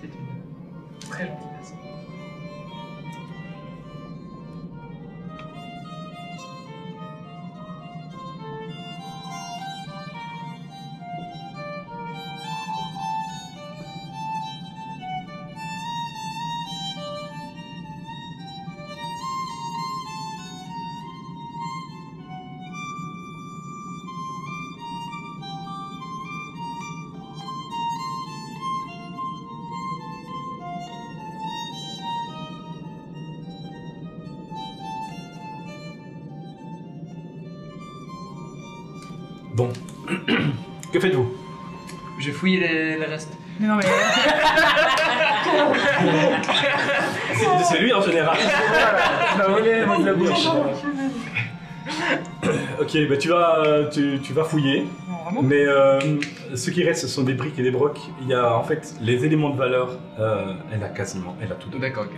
C'était une très gentille personne. Bon, que faites-vous? J'ai fouillé les restes. Mais non, mais. C'est lui en général. Ok, bah tu vas fouiller. Non, vraiment. Mais ce qui reste, ce sont des briques et des brocs. Il y a en fait les éléments de valeur. Elle a tout donné. D'accord, ok.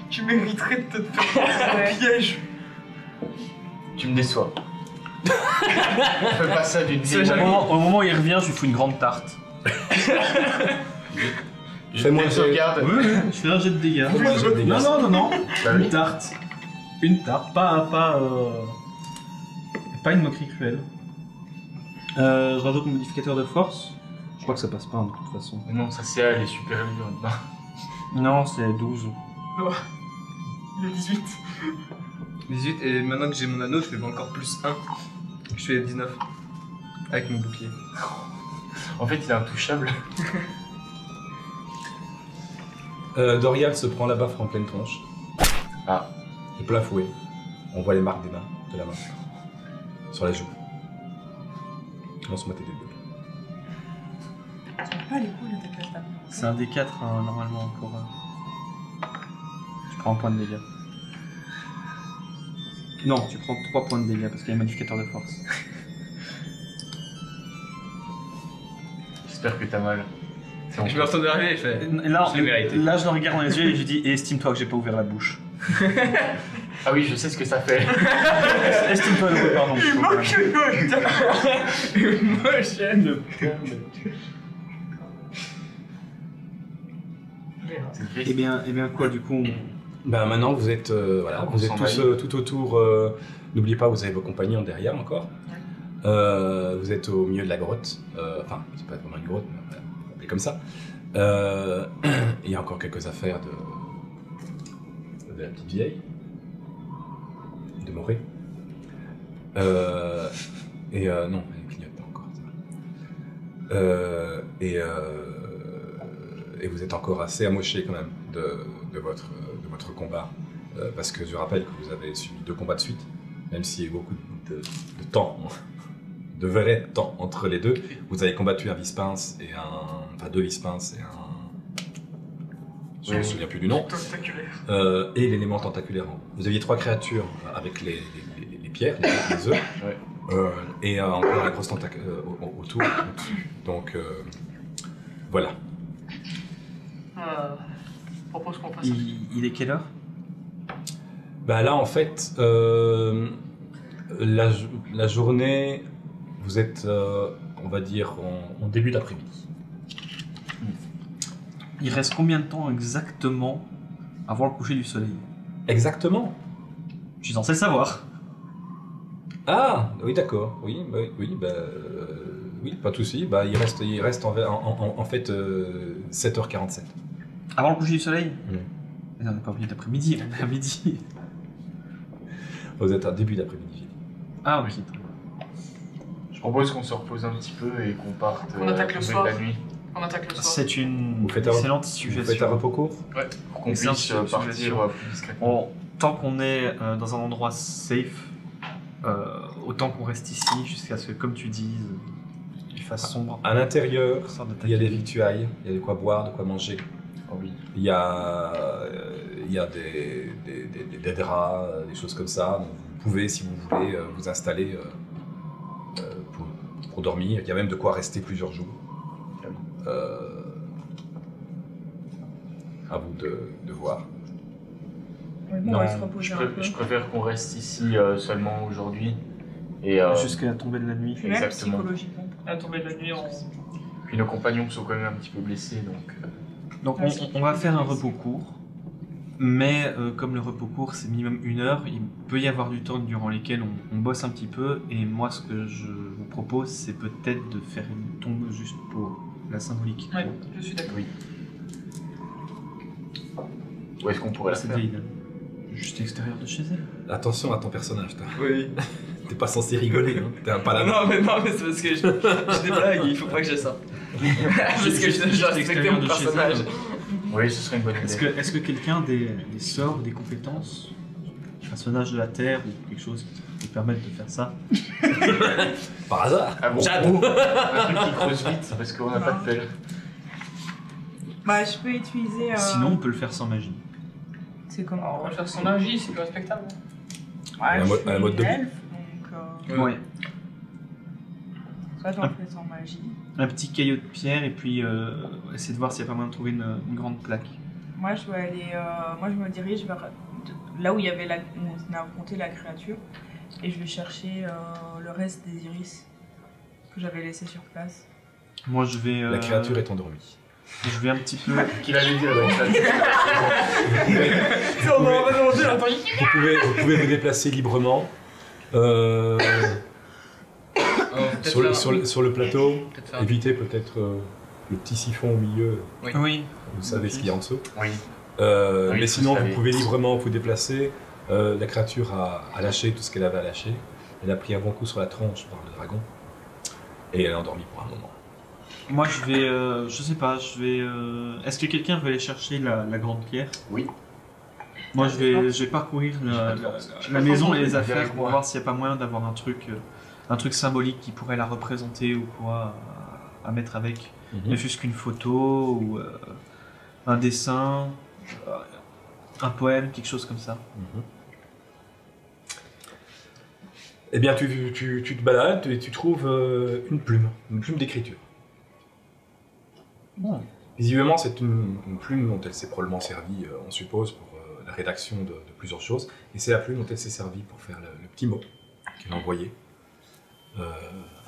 Tu mériterais de te faire un piège. Tu me déçois. Fais pas ça d'une Au moment où il revient, je lui fous une grande tarte. Fais-moi un sauvegarde. Oui, je fais un jet de dégâts. Fais-moi un jet de dégâts. Non. Bah Une oui. tarte. Une tarte, pas une moquerie cruelle. Je rajoute mon modificateur de force. Je crois que ça passe pas hein, de toute façon. Non, ça c'est elle est super élevée maintenant. Non, c'est 12. Il est 18. 18, et maintenant que j'ai mon anneau, je fais encore plus 1. Je fais 19. Avec mon bouclier. En fait, il est intouchable. Dorial se prend la baffe en pleine tronche. Ah. Et plein fouet. On voit les marques des mains, de la main. Sur la joue. Lance-moi tes dés. Tu pas les couilles de ta classe d'abord. C'est un D4 normalement pour. Tu prends un point de dégâts. Non, tu prends 3 points de dégâts parce qu'il y a un modificateur de force. J'espère que t'as mal. Je me retourne vers lui et je fais. Là, Je l'ai mérité. là, je le regarde dans les yeux et je lui dis et estime-toi que j'ai pas ouvert la bouche. Ah oui, je sais ce que ça fait. Estime-toi heureux, pardon. Eh bien, quoi, du coup Bah maintenant vous êtes voilà, On vous êtes s'en tous va. tout autour. N'oubliez pas, vous avez vos compagnons derrière encore. Vous êtes au milieu de la grotte. Enfin, c'est pas vraiment une grotte, mais on va l'appeler comme ça. Il y a encore quelques affaires de la petite vieille, de Morée. Non, elle clignote pas encore. Ça va. Et vous êtes encore assez amoché quand même de votre combat. Parce que je rappelle que vous avez subi 2 combats de suite, même s'il y a eu beaucoup de temps, de vrai temps entre les deux. Vous avez combattu un Vispince et enfin 2 Vispinces et un... Je ne me souviens plus du nom. Tentaculaire. Et l'élément tentaculaire. Vous aviez 3 créatures avec les pierres, les œufs, Ouais. et encore la grosse tentacule autour. Donc voilà. Je propose qu'on fasse ça. il est quelle heure? Bah là en fait, la journée, vous êtes, on va dire, en début d'après-midi. Il reste combien de temps exactement avant le coucher du soleil? Exactement. Je suis censé le savoir. Ah oui, d'accord. Oui, oui, pas de souci. Bah il reste en fait 7h47. Avant le coucher du soleil? Oui. Mais on n'est pas oublié d'après-midi, on est à midi. Vous êtes à début d'après-midi. Ah ok. Je propose qu'on se repose un petit peu et qu'on parte On attaque le tomber soir. la nuit. On attaque le soir. C'est une Vous faites un- excellente Vous suggestion. faites un repos court? Pour qu'on Excellente puisse suggestion. partir plus discrètement. Tant qu'on est dans un endroit safe, autant qu'on reste ici jusqu'à ce que, comme tu dis, il fasse sombre. À l'intérieur, Sorte il y a des d'attaquer. victuailles, il y a de quoi boire, de quoi manger. Oh oui. Il y a des draps, des choses comme ça. Donc vous pouvez, si vous voulez, vous installer pour dormir. Il y a même de quoi rester plusieurs jours. À vous de voir. Oui, bon, on va se reposer un peu. Je préfère qu'on reste ici seulement aujourd'hui. Et Jusqu'à la tombée de la nuit. Puis même exactement. psychologiquement. À la tombée de la nuit, puis nos compagnons sont quand même un petit peu blessés, donc... Donc on va faire un repos court, mais comme le repos court c'est minimum 1 heure, il peut y avoir du temps durant lesquels on bosse un petit peu, et moi ce que je vous propose c'est peut-être de faire une tombe juste pour la symbolique. ouais, je suis d'accord. Oui. Où est-ce qu'on pourrait la Cette faire? vieille dame. Juste extérieur de chez elle. Attention à ton personnage, Oui. t'es pas censé rigoler, hein. T'es un paladin. Non, mais c'est parce que je des blagues, il faut pas que j'ai ça. Parce que je respectais l'extérieur mon de chez personnage. elle. Oui, ce serait une bonne idée. Est-ce que quelqu'un a des sorts, des compétences, personnage de la Terre ou quelque chose qui peut permettre de faire ça? Par hasard. Ah bon, Jade. un truc qui creuse vite, parce qu'on n'a pas de pelle. Bah, je peux utiliser. Sinon on peut le faire sans magie. C'est comment? Alors, on va le faire sans magie, c'est plus respectable. Ouais, À la je mode- suis à la mode une de- elfe, donc Ouais. soit on le fait sans magie. Un petit caillou de pierre et puis essayer de voir s'il y a pas moyen de trouver une grande plaque. Moi, je dois aller. Moi, je me dirige vers là où il y avait où on a rencontré la créature, et je vais chercher le reste des iris que j'avais laissé sur place. Moi je vais. La créature est endormie. Je vais un petit peu. Qu'il avait dit avec ça. Vous pouvez vous déplacer librement. Sur le plateau, Peut-être faire évitez peut-être le petit siphon au milieu, Oui. vous savez ce qu'il y a en dessous. Oui. Mais Oui, sinon, vous vous savez. pouvez librement vous déplacer. La créature a lâché tout ce qu'elle avait à lâcher. Elle a pris un bon coup sur la tronche par le dragon. Et elle est endormie pour un moment. Moi je vais. Je sais pas, je vais. Est-ce que quelqu'un veut aller chercher la grande pierre? Oui. Moi je vais parcourir la maison et les affaires pour moi. voir s'il n'y a pas moyen d'avoir un truc symbolique qui pourrait la représenter ou quoi à mettre avec. Ne fût-ce qu'une photo ou un dessin, un poème, quelque chose comme ça. Eh bien, tu te balades et tu trouves une plume d'écriture. Bon. Visiblement, c'est une plume dont elle s'est probablement servie, on suppose, pour la rédaction de plusieurs choses. Et c'est la plume dont elle s'est servie pour faire le petit mot qu'elle a envoyé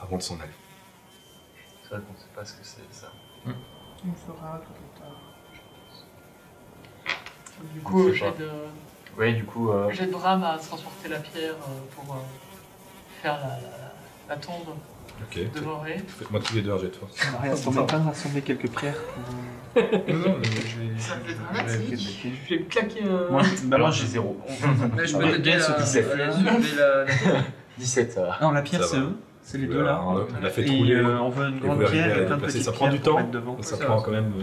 avant de s'en aller. C'est vrai qu'on sait pas ce que c'est ça. On fera tout à l'heure. Du coup, Je sais pas. Oui, du coup. j'aide Bram à transporter la pierre pour faire la tombe Ok. de Morée. Faites-moi tous les deux un jet de force. Maria, on va pas rassembler quelques pierres pour... Non, mais je vais. Ça fait je vais dramatique. vérifier. Je vais me claquer un... Moi, bah Alors moi j'ai j'ai 0. Mais je peux t'aider Gaël se à disait. lever 17, ça va. Non, la pierre Ça c'est va. eux, c'est les deux là. Il a fait Et trouler. on veut une Et grande vous arrivez pierre à et plein de déplacer. petites Ça prend du pierres pour temps. mettre devant. Ça ça prend va. quand même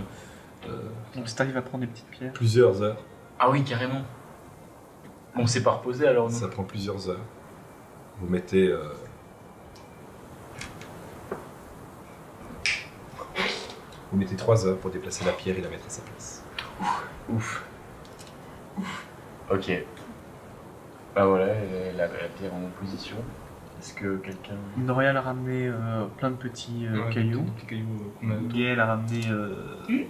Donc si t'arrives à prendre des petites pierres. plusieurs heures. Ah oui, carrément. On s'est pas reposé alors, non? Ça prend plusieurs heures. Vous mettez... Vous mettez 3 heures pour déplacer la pierre et la mettre à sa place. Ouf. Ok. Bah voilà, la pierre en position. Est-ce que quelqu'un... Noriel a ramené plein de petits Ouais, cailloux. des petits cailloux qu'on a autour. Gaël a ramené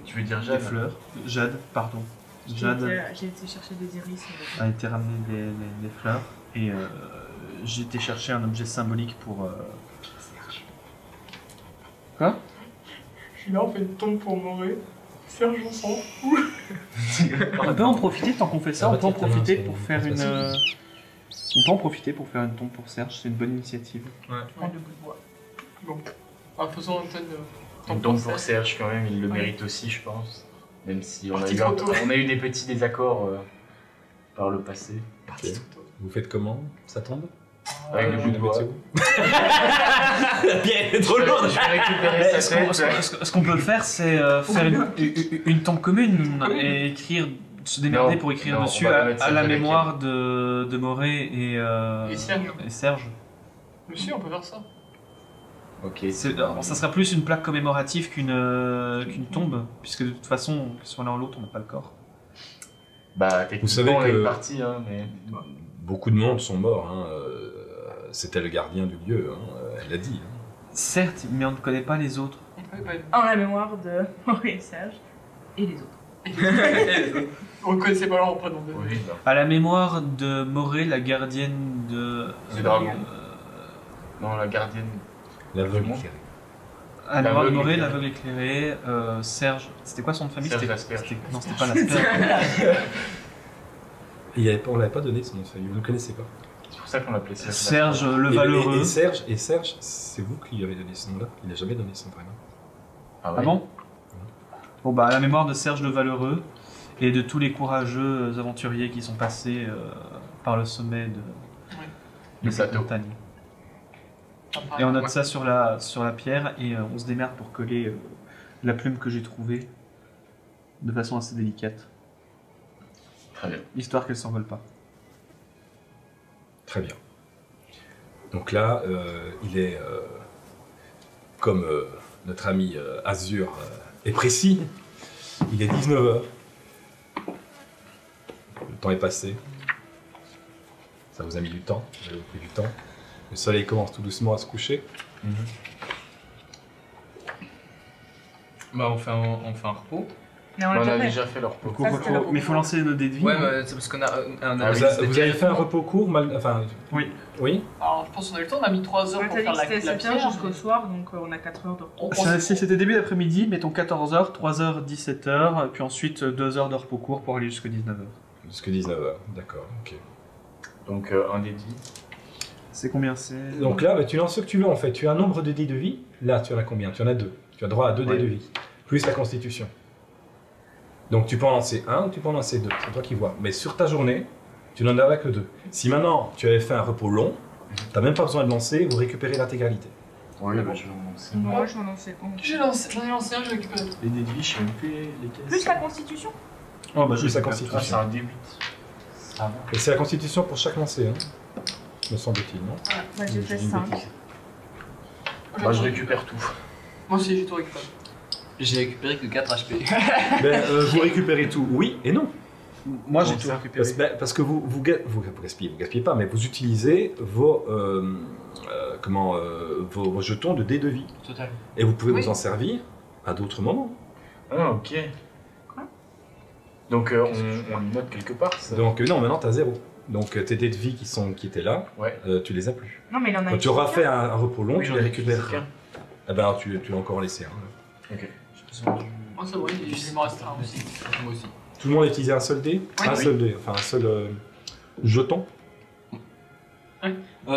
Tu veux dire des Jade? fleurs. Jade, pardon. Jade J'ai été chercher des iris. a été ramené des fleurs. Et j'ai été chercher un objet symbolique pour... Quoi? Je suis là, on fait une tombe pour Morée. Serge, on s'en On peut en profiter tant qu'on fait ça, Ah, on peut en tiens, profiter c'est pour une faire une... fantastique. On peut en profiter pour faire une tombe pour Serge, c'est une bonne initiative. Prends de bout de bois. Bon. Alors, faisons un tonne Une tombe pour Serge quand même, il le mérite aussi, je pense. Même si on a, Parti eu trop tôt. on a eu des petits désaccords par le passé. Ok. Vous faites comment? Ça tombe? Avec le bout de bois. La pierre est trop lourde. Je vais récupérer Mais sa tête. ce qu'on peut faire, c'est faire une tombe commune et écrire, se démerder Non, pour écrire non, dessus on va la à mettre la avec mémoire de Morée Et Serge. et Serge. Monsieur, on peut faire ça. Ok. Alors, ça sera plus une plaque commémorative qu'une tombe, puisque de toute façon, que ce soit l'un ou l'autre, on n'a pas le corps. Bah, techniquement, Vous savez on a que- une partie, hein, mais... Beaucoup de monde sont morts. Hein. C'était le gardien du lieu, hein. Elle l'a dit. Hein. Certes, mais on ne connaît pas les autres. On peut pas... En la mémoire de Henri et Serge et les autres. On ne connaissait pas leur prénom. Oui, non. À la mémoire de Morée, la gardienne de... Du dragon. Non, la gardienne... L'aveugle Comment éclairé. À la mémoire de L'aveugle Morée, éclairé. l'aveugle éclairé, Serge... C'était quoi son nom de famille? Serge C'était- Asperge. c'était- Non, c'était pas l'asperge. On l'avait pas donné son nom de famille, vous ne le connaissez pas. C'est pour ça qu'on l'appelait Serge. Serge le Et- Valeureux. Et Serge, c'est vous qui lui avez donné ce nom-là. Il n'a jamais donné son prénom. Ah, Ah ouais. bon? Bon bah à la mémoire de Serge le Valeureux et de tous les courageux aventuriers qui sont passés par le sommet de Du cette plateau. montagne. Et on note ça sur la pierre et on se démerde pour coller la plume que j'ai trouvée de façon assez délicate, Très bien. histoire qu'elle s'envole pas. Très bien. Donc là, il est, comme notre ami Azur est précis, il est 19h. Le temps est passé. Ça vous a mis du temps, vous avez pris du temps. Le soleil commence tout doucement à se coucher. Bah, on fait un repos. Mais on On l'a a déjà fait. déjà fait leur repos. Ça, c'était le Mais il faut lancer nos dés de vie. Ouais, mais c'est parce qu'on a. On a Ah, Vous, vous avez fait un repos court, enfin... Oui. Oui. Alors, je pense qu'on a eu le temps, on a mis 3 heures On pour t'a dit faire que la c'était 7 pierre. heures jusqu'au soir, donc on a 4 heures de repos. Si c'était début d'après-midi, mettons 14h, 3h, 17h, puis ensuite 2 heures de repos court pour aller jusqu'à 19h. Jusque 19h, d'accord, ok. Donc, un dé de vie. C'est combien c'est? Donc là, bah, tu lances ce que tu veux en fait. Tu as un nombre de dés de vie. Là, tu en as combien? Tu en as 2. Tu as droit à 2 Ouais. dés de vie. Plus la constitution. Donc tu peux en lancer 1 ou tu peux en lancer 2. C'est toi qui vois. Mais sur ta journée, tu n'en auras que 2. Si maintenant tu avais fait un repos long, tu n'as même pas besoin de lancer, vous récupérez l'intégralité. Oui, bah, je vais en lancer. Moi, je vais en lancer 11. J'en ai lancé un, j'ai récupéré. Les dés de vie, je sais même plus lesquels. Plus la constitution. Oh bah Plus la Ah, constitution. c'est un D8. Ça va. Et c'est la constitution pour chaque lancer, hein, me semble-t-il, non? Voilà, moi j'ai Je fait dis une 5. bêtise. Moi, je récupère tout. Moi aussi, j'ai tout récupéré. J'ai récupéré que 4 HP. Ben, vous récupérez tout, oui et non. Moi j'ai Bon, tout ça, récupéré. parce que vous gaspillez pas, mais vous utilisez vos, vos jetons de dés de vie. Total. Et vous pouvez Oui. vous en servir à d'autres moments. Ah, ok. Quoi? Donc on le note quelque part ça. Donc non, maintenant t'as 0. Donc tes dés de vie qui étaient là, Ouais. tu les as plus. Non, mais il en a Quand tu auras fait un repos long, Oui, tu j'en les ai récupères. utilisé qu'un. Eh ben tu l'as encore laissé. Hein. Ok. J'ai besoin du... Moi, c'est vrai, il m'en reste un aussi. Moi aussi. Tout le monde a utilisé un seul dé, Oui. un seul dé, enfin un seul jeton.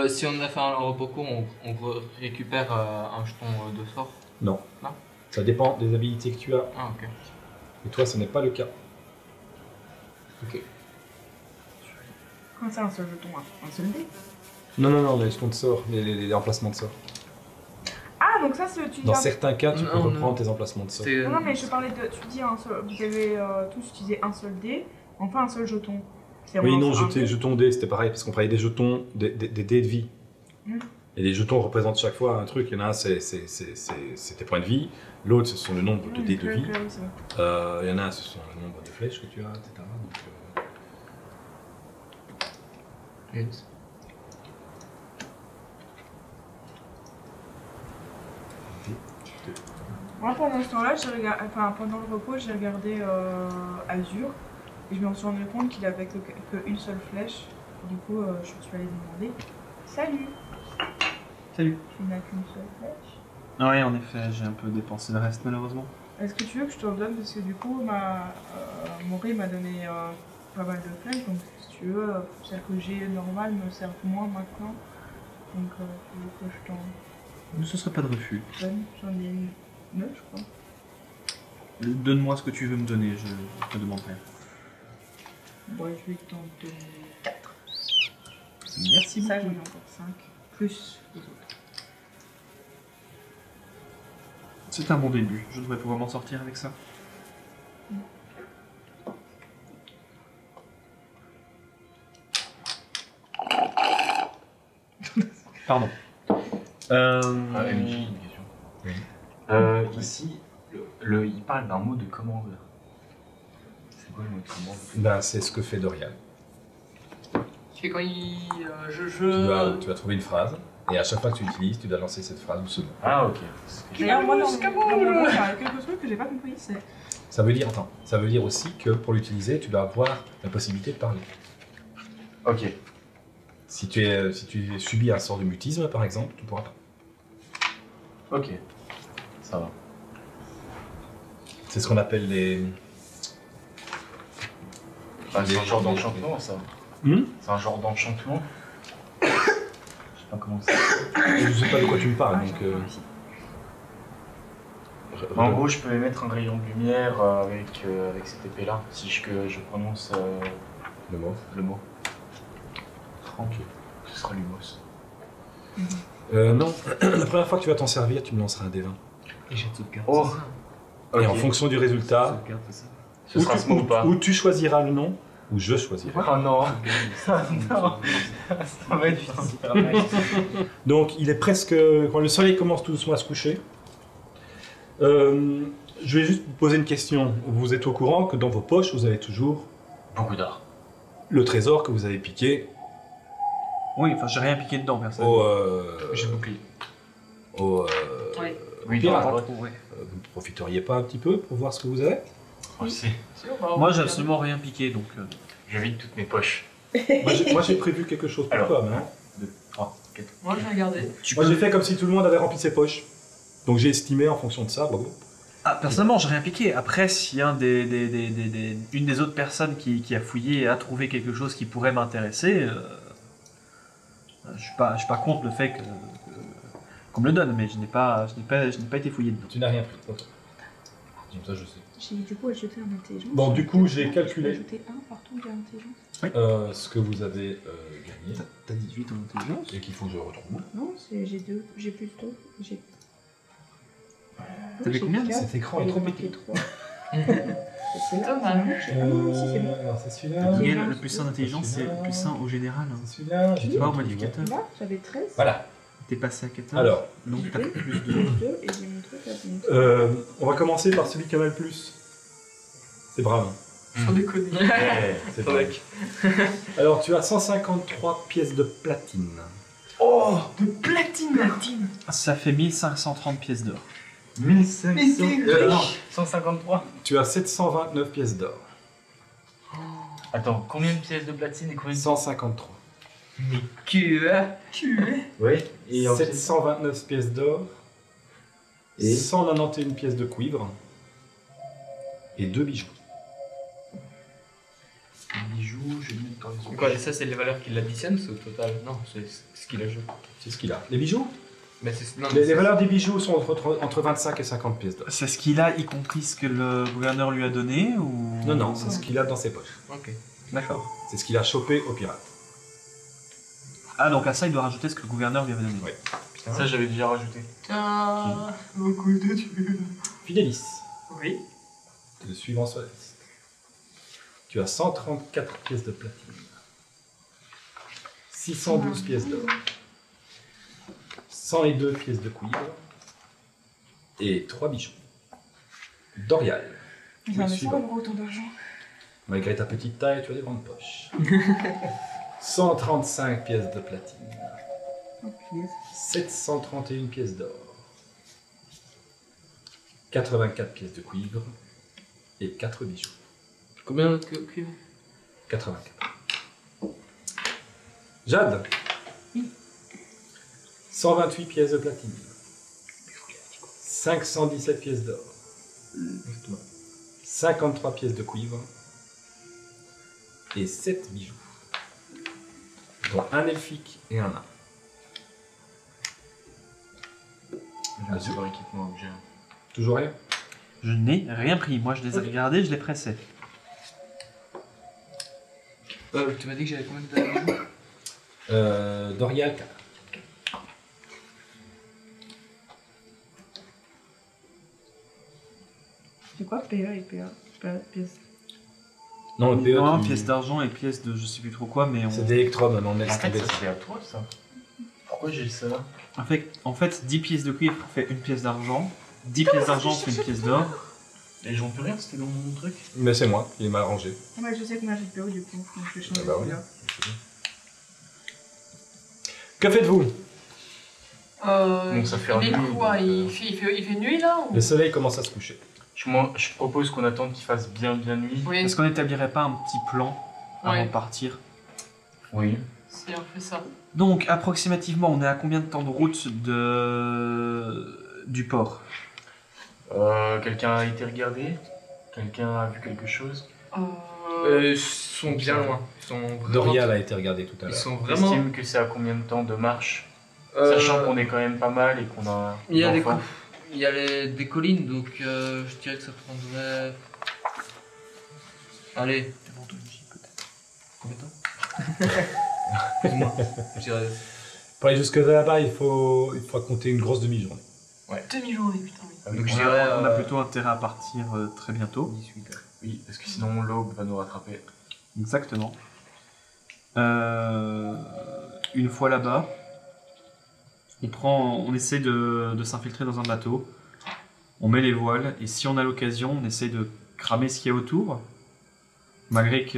Si on a fait un repos court, on récupère un jeton de sort. Non. Non. Ça dépend des habilités que tu as. Ah, ok. Et toi, ce n'est pas le cas. Comment ça, un seul jeton? Un seul dé? Non, les jetons de sort, les emplacements de sort. Ah, donc ça, c'est tu Dans viens- certains cas, tu peux Non, reprendre non. tes emplacements de sort. C'était. Non, mais je parlais de. Tu dis un seul. Vous avez tous utilisé un seul dé, enfin un seul jeton. C'est Oui, vraiment non, un dé. jetons dés, c'était pareil, parce qu'on parlait des jetons, des dés de vie. Mm. Et les jetons représentent chaque fois un truc. Il y en a un, c'est tes points de vie. L'autre, ce sont le nombre de dés de vie. Oui, c'est bon. Il y en a un, ce sont le nombre de flèches que tu as, etc. Donc, Yes. Moi, pendant ce temps-là, pendant le repos, j'ai regardé Azur et je me suis rendu compte qu'il avait qu'une seule flèche. Du coup, je suis allée lui demander Salut, Salut. tu n'as qu'une seule flèche? Ouais, en effet, j'ai un peu dépensé le reste malheureusement. Est-ce que tu veux que je te redonne? Parce que du coup, Maury m'a donné pas mal de flèches. Donc, si tu veux, celles que j'ai normales me servent moins maintenant. Donc, tu veux que je t'en Ce serait pas de refus. donne? J'en ai 9, je crois. Donne-moi ce que tu veux me donner, je te demande rien. Bon, je vais t'en donner 4. Merci Ça, j'en ai beaucoup. encore 5. Plus les autres. C'est un bon début, je devrais pouvoir m'en sortir avec ça. Pardon. Ah, MJ, une question. Ici, il parle d'un mot de commande. C'est quoi le mot de commande? ben, c'est ce que fait Dorian. C'est quand il. Tu vas trouver une phrase, et à chaque fois que tu l'utilises, tu dois lancer cette phrase ou ce mot. Ah, ok. D'ailleurs, moi, dans mon il y a quelque chose que j'ai pas compris. C'est Ça veut dire aussi que pour l'utiliser, tu dois avoir la possibilité de parler. Ok. Si tu subis un sort de mutisme, par exemple, tu pourras pas. Ok. Ça va. C'est ce qu'on appelle les... C'est un genre d'enchantement, ça. Hmm. C'est un genre d'enchantement. Je sais pas comment c'est. Je sais pas de quoi tu me parles, donc... En gros, je peux émettre un rayon de lumière avec cette épée-là, si je prononce Le mot. le mot. Tranquille. Ce sera Lumos. Non, la première fois que tu vas t'en servir, tu me lanceras un D20. Et j'ai de sauvegarde. Oh. Et en Ok. fonction du résultat, Sauvegarde, c'est ça. Ce sera ce mot ou pas? ou tu choisiras le nom, ou je choisirai. Oh non. Non. Ça va être difficile. Donc il est presque... Quand le soleil commence tout doucement à se coucher, je vais juste vous poser une question. Vous êtes au courant que dans vos poches, vous avez toujours Beaucoup d'art. le trésor que vous avez piqué Oui, enfin, j'ai rien piqué dedans, personnellement. J'ai bouclé. Ouais. Oui, Pire, dans la attends. grotte. Ouais. Vous ne profiteriez pas un petit peu pour voir ce que vous avez? Oh, si. Moi, j'ai absolument rien piqué, donc... Je vide toutes mes poches. Moi j'ai prévu quelque chose pour Alors. toi maintenant. 2, 3, 4. Moi, j'ai regardé. Moi j'ai fait comme si tout le monde avait rempli ses poches. Donc j'ai estimé en fonction de ça, bravo. Ah, personnellement, j'ai rien piqué. Après, s'il y a une des autres personnes qui a fouillé et a trouvé quelque chose qui pourrait m'intéresser, je suis pas contre le fait qu'on me le donne, mais je n'ai pas été fouillé dedans. Tu n'as rien pris. Ok. Comme ça je sais. J'ai du coup ajouté un intelligence. Bon, du coup, j'ai Je peux calculé ajouter un partout de l'intelligence. ce que vous avez gagné T'as 18 en intelligence? et qu'il faut que je retrouve. Non, j'ai deux. J'ai plus de deux. J'ai. T'avais combien? Cet écran est trop petit. 3. Dommage. Alors c'est celui-là. Miguel, le plus 1 d'intelligence, c'est le plus 1 au général. hein. C'est celui-là. J'ai Pas au tout modificateur. Là, j'avais 13. Voilà. T'es passé à 14. Alors, donc t'as J'ai plus de... 2 et j'ai mon truc là. on va commencer par celui qui en a le plus. C'est brave. Sans déconner. C'est vrai. Alors tu as 153 pièces de platine. Oh, de platine. Ça fait 1530 pièces d'or. 1500. Non, 153. tu as 729 pièces d'or. Attends, combien de pièces de platine et combien de 153. Mais que Oui. Et en 729 pièces d'or. Et 191 pièces de cuivre. Et 2 bijoux. bijoux, je vais le mettre dans les Quoi, et ça, c'est les valeurs qu'il additionne, c'est au total? Non, c'est ce qu'il ajoute. C'est ce qu'il a. Les bijoux Mais c'est. Non, les valeurs des bijoux sont entre 25 et 50 pièces d'or. C'est ce qu'il a, y compris ce que le gouverneur lui a donné ou... Non, non, c'est ce qu'il a dans ses poches. Ok. D'accord. C'est ce qu'il a chopé aux pirates. Ah, donc à ça, il doit rajouter ce que le gouverneur lui avait donné. Oui. Ça, j'avais déjà rajouté. Beaucoup de thunes. Fidélis, Oui. c'est le suivant sur la liste. Tu as 134 pièces de platine. 612 pièces d'or. 102 pièces de cuivre. Et 3 bijoux. Dorial. Ils le avaient suivant. pas autant d'argent. Malgré ta petite taille, tu as des grandes poches. 135 pièces de platine. 731 pièces d'or. 84 pièces de cuivre. Et 4 bijoux. Combien de cuivre? 84. Jade. 128 pièces de platine. 517 pièces d'or. 53 pièces de cuivre. Et 7 bijoux. Dont un elfique et un nain. J'ai un super équipement objet. Toujours rien? Je n'ai rien pris. Moi, je les ai regardés, je les pressais. Tu m'as dit que j'avais combien de bijoux? Dorial 4. C'est quoi PA et PA pièce? Non, le PE, Non, tu- pièces d'argent et pièces de je sais plus trop quoi, mais on... c'est des électrodes, non, on laisse En fait, tomber. ça c'est à toi ça. Pourquoi j'ai ça? En fait, 10 pièces de cuivre fait une pièce d'argent. 10 pièces d'argent fait une pièce d'or. Et j'en peux rien, c'était dans mon truc. Mais c'est moi, il est mal rangé. Ah, mais je sais combien j'ai de PO du coup, donc je vais changer Ah bah oui. celui-là. Que faites-vous? Donc ça fait il est nuit, quoi donc, il fait nuit là ou... Le soleil commence à se coucher. Je propose qu'on attende qu'il fasse bien nuit. Oui, Est-ce qu'on n'établirait pas un petit plan avant Ouais. de partir? Oui. si on fait ça. Donc, approximativement, on est à combien de temps de route du port? Quelqu'un a été regardé? Quelqu'un a vu quelque chose? Ils sont bien loin. Ils sont vraiment... Dorial a été regardé tout à Ils l'heure. sont vraiment... Estime que c'est à combien de temps de marche? Euh, Sachant qu'on est quand même pas mal et qu'on a Il y a, d'enfants. il y a des collines, donc je dirais que ça prendrait... Allez. Combien de temps? Excuse-moi. Je dirais... Pour aller jusque là-bas, il faut compter une grosse demi-journée. Demi-journée, putain, oui. Ah oui, Donc je On dirais... a plutôt intérêt à partir très bientôt. 18 heures. Oui, parce que sinon l'aube va nous rattraper. Exactement. Une fois là-bas, on essaie de s'infiltrer dans un bateau. On met les voiles et si on a l'occasion, on essaie de cramer ce qu'il y a autour. Malgré que...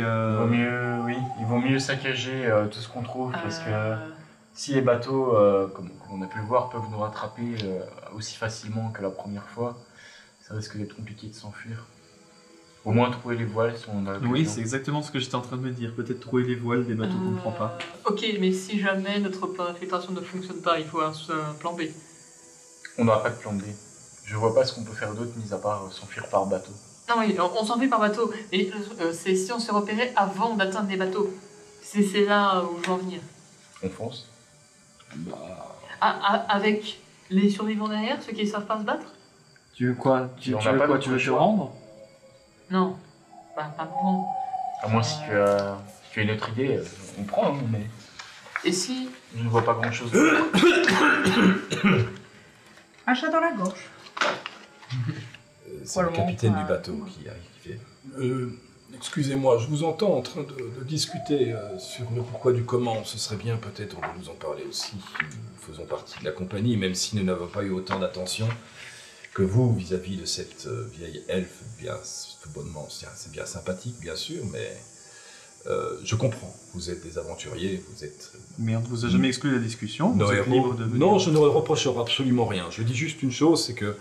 Il vaut mieux saccager tout ce qu'on trouve parce que si les bateaux, comme on a pu le voir, peuvent nous rattraper aussi facilement que la première fois, ça risque d'être compliqué de s'enfuir. Au moins trouver les voiles si on a l'occasion. Oui, c'est exactement ce que j'étais en train de me dire. Peut-être trouver les voiles des bateaux qu'on ne prend pas. Ok, mais si jamais notre plan d'infiltration ne fonctionne pas, il faut un plan B. On n'aura pas de plan B. Je vois pas ce qu'on peut faire d'autre mis à part s'enfuir par bateau. Non, oui, on s'enfuit par bateau. Mais c'est si on se repérait avant d'atteindre les bateaux. C'est là où je veux en venir. On fonce. Avec les survivants derrière, ceux qui ne savent pas se battre? Tu veux quoi? Tu On veux n'a pas quoi? d'autre Tu veux te choix. rendre? Non. Bah, pas bon. À moins si tu as une autre idée, on prend, hein, mais Et si... je ne vois pas grand chose. Un chat dans la gorge. C'est le Probablement capitaine pas. du bateau qui arrive. Qui fait. Excusez-moi, je vous entends en train de discuter sur le pourquoi du comment. Ce serait bien peut-être de nous en parler aussi. Nous faisons partie de la compagnie, même si nous n'avons pas eu autant d'attention que vous vis-à-vis de cette vieille elfe. Bien, tout bonnement, c'est bien sympathique, bien sûr, mais je comprends. Vous êtes des aventuriers, vous êtes... Mais on ne vous a jamais exclu la discussion. Vous Nos êtes héros. libre de venir. Non, je ne reproche absolument rien. Je dis juste une chose, c'est que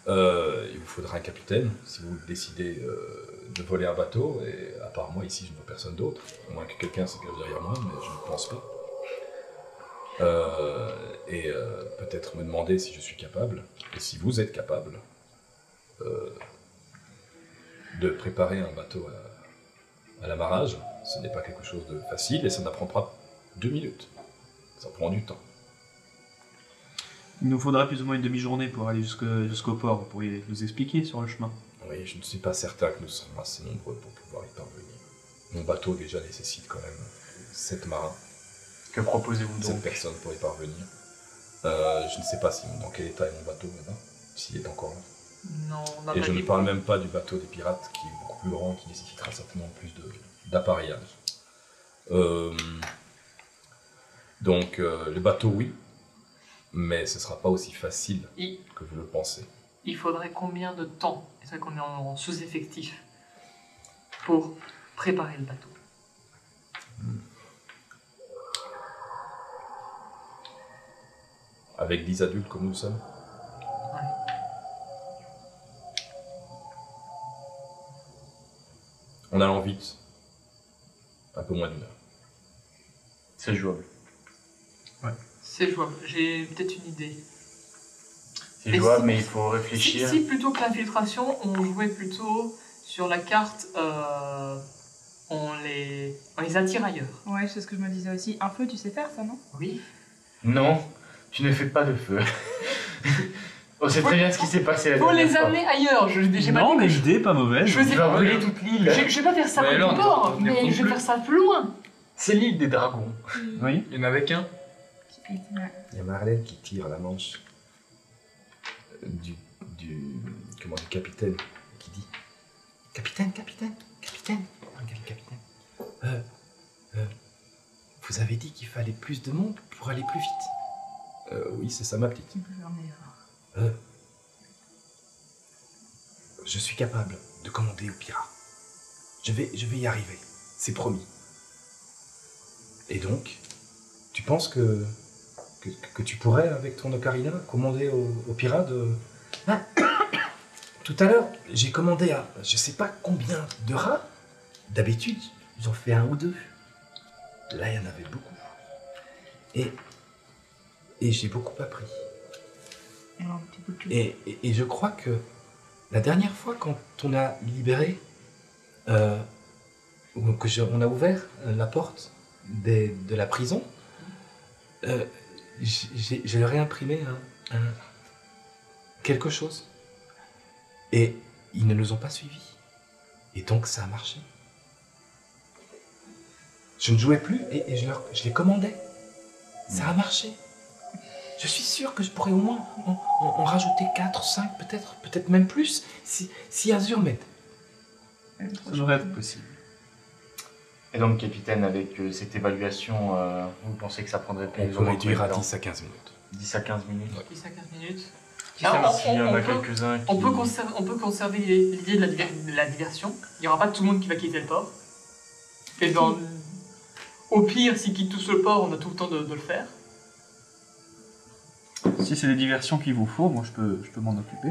Il vous faudra un capitaine si vous décidez de voler un bateau, et à part moi ici je ne vois personne d'autre, à moins que quelqu'un se cache derrière moi, mais je ne pense pas. Peut-être me demander si je suis capable, et si vous êtes capable, de préparer un bateau à l'amarrage. Ce n'est pas quelque chose de facile et ça n'apprend pas 2 minutes. Ça prend du temps. Il nous faudra plus ou moins une demi-journée pour aller jusqu'au port. Vous pourriez nous expliquer sur le chemin? Oui, je ne suis pas certain que nous serons assez nombreux pour pouvoir y parvenir. Mon bateau déjà nécessite quand même 7 marins. Que proposez-vous 7 donc? personnes pour y parvenir. Je ne sais pas dans quel état est mon bateau maintenant, s'il est encore là. Non, on n'a Et pas je ne dit- parle même pas du bateau des pirates, qui est beaucoup plus grand, qui nécessitera certainement plus d'appareillage. Donc, le bateau, oui, mais ce ne sera pas aussi facile que vous le pensez. Il faudrait combien de temps, et c'est vrai qu'on est en sous-effectif, pour préparer le bateau? Avec 10 adultes comme nous sommes. En allant vite, un peu moins d'1 heure. C'est jouable. C'est jouable. J'ai peut-être une idée. C'est Et jouable, si- mais il faut réfléchir. Si plutôt que l'infiltration, on jouait plutôt sur la carte, on les attire ailleurs. Ouais, c'est ce que je me disais aussi. Un feu, tu sais faire ça, non? Oui. Non, tu ne fais pas de feu. On sait très bien ce qui s'est passé la Faut dernière les fois. amener ailleurs. J'ai pas Non, dit mais que l'idée est pas mauvaise. je faisais Tu vas brûler toute l'île. Je vais pas faire ça Mais près là, du on port, est mais je vais plus. faire ça plus loin. C'est l'île des dragons. Oui. Il y en avait qu'un. Il y a Marlène qui tire la manche du capitaine, qui dit Capitaine. Regarde le capitaine. Vous avez dit qu'il fallait plus de monde pour aller plus vite. Oui, c'est ça ma petite. Tu peux faire meilleur. Je suis capable de commander au pirat. Je vais y arriver, c'est promis. Et donc, tu penses que tu pourrais, avec ton ocarina, commander au pirat de... Ah, tout à l'heure, j'ai commandé à je sais pas combien de rats. D'habitude, j'en fais 1 ou 2. Là, il y en avait beaucoup. Et j'ai beaucoup appris. Un petit peu de tout. Et je crois que la dernière fois, quand on a libéré, on a ouvert la porte de la prison, je leur ai imprimé quelque chose. Et ils ne nous ont pas suivis. Et donc ça a marché. Je ne jouais plus et je les commandais. Ça a marché. Je suis sûr que je pourrais au moins en rajouter 4, 5, peut-être même plus, si Azur m'aide. Ça devrait être possible. Et donc, capitaine, avec cette évaluation, vous pensez que ça prendrait On plus peut réduire à 10 à 15 minutes. 10 à 15 minutes. 10 à 15 minutes. S'il y en a quelques-uns qui... On peut conserver l'idée de la diversion. Il n'y aura pas tout le monde qui va quitter le port. Et au pire, s'ils quittent tous le port, on a tout le temps de le faire. Si c'est des diversions qu'il vous faut, moi je peux m'en occuper.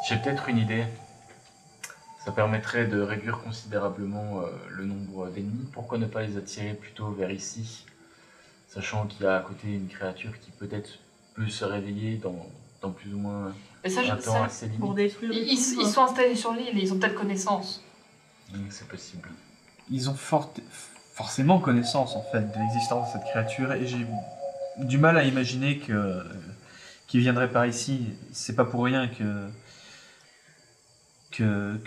J'ai peut-être une idée. Ça permettrait de réduire considérablement le nombre d'ennemis. Pourquoi ne pas les attirer plutôt vers ici, sachant qu'il y a à côté une créature qui peut-être peut se réveiller dans plus ou moins Et ça, un temps assez Pour limite. détruire le Ils truc, sont installés sur l'île et ils ont peut-être connaissance. C'est possible. Ils ont forcément connaissance en fait de l'existence de cette créature et j'ai du mal à imaginer qu'ils viendraient par ici. C'est pas pour rien que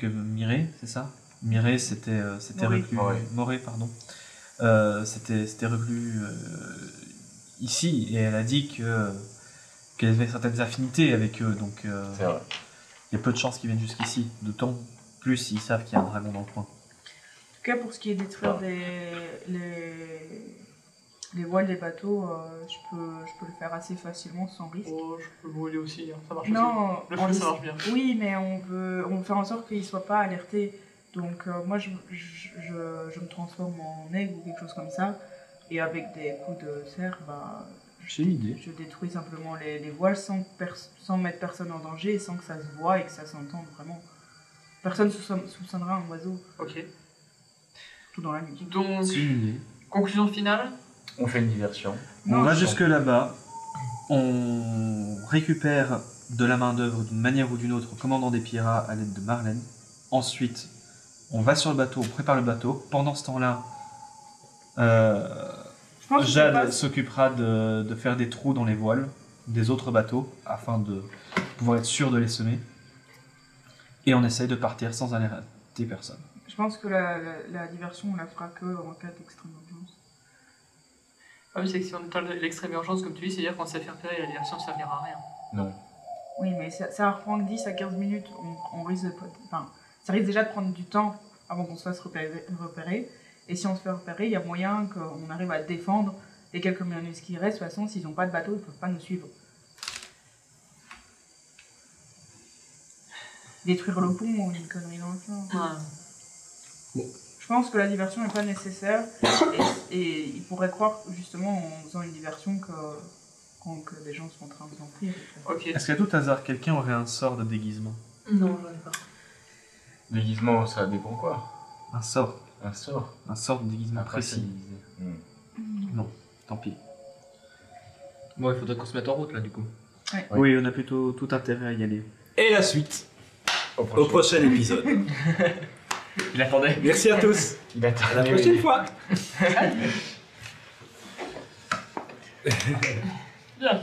Mireille, c'est ça? Mireille c'était Morée. reclus. Morée. Morée, pardon. C'était reclus ici et elle a dit qu'elle avait certaines affinités avec eux, donc C'est vrai. il y a peu de chances qu'ils viennent jusqu'ici, d'autant plus s'ils savent qu'il y a un dragon dans le coin. En tout cas, pour ce qui est de détruire les voiles des bateaux, je peux le faire assez facilement sans risque. Oh, je peux brûler aussi, hein. Ça marche Non, aussi. Le on feu, dit- ça marche bien. Oui, mais on veut faire en sorte qu'ils ne soient pas alertés. Donc moi, je me transforme en aigle ou quelque chose comme ça. Et avec des coups de serre, J'ai une idée. Je détruis simplement les voiles sans mettre personne en danger et sans que ça se voie et que ça s'entende vraiment. Personne ne soupçonnera un oiseau, Ok. tout dans la nuit. Donc, C'est une idée. conclusion finale. On fait une diversion. On va jusque là-bas, on récupère de la main-d'œuvre d'une manière ou d'une autre au commandant des pirates à l'aide de Marlène. Ensuite, on va sur le bateau, on prépare le bateau. Pendant ce temps-là, Je pense que Jade c'est pas- s'occupera de faire des trous dans les voiles des autres bateaux afin de pouvoir être sûr de les semer. Et on essaye de partir sans alerter personne. Je pense que la diversion, on la fera que en cas d'extrême urgence. Le problème, c'est que si on est dans l'extrême urgence, comme tu dis, c'est-à-dire qu'on sait faire repérer la diversion, ça servira à rien. Non. Oui, mais ça va reprendre 10 à 15 minutes. On risque de... Enfin, ça risque déjà de prendre du temps avant qu'on se fasse repérer. Et si on se fait repérer, il y a moyen qu'on arrive à défendre les quelques minutes qui restent. De toute façon, s'ils n'ont pas de bateau, ils ne peuvent pas nous suivre. Détruire le pont ou une connerie dans le genre. Ouais. Je pense que la diversion n'est pas nécessaire. Et ils pourraient croire, justement, en faisant une diversion, que des gens sont en train de s'enfuir. Ok. Est-ce qu'à tout hasard, quelqu'un aurait un sort de déguisement? Non, j'en ai pas. Déguisement, ça dépend quoi. Un sort. Un sort. Un sort de déguisement Après, c'est précis. déguisé. Non, tant pis. Bon, il faudrait qu'on se mette en route là du coup. Oui, on a plutôt tout intérêt à y aller. Et la suite Au au prochain épisode. Il attendait. Merci à tous. Il a À la prochaine fois. Bien.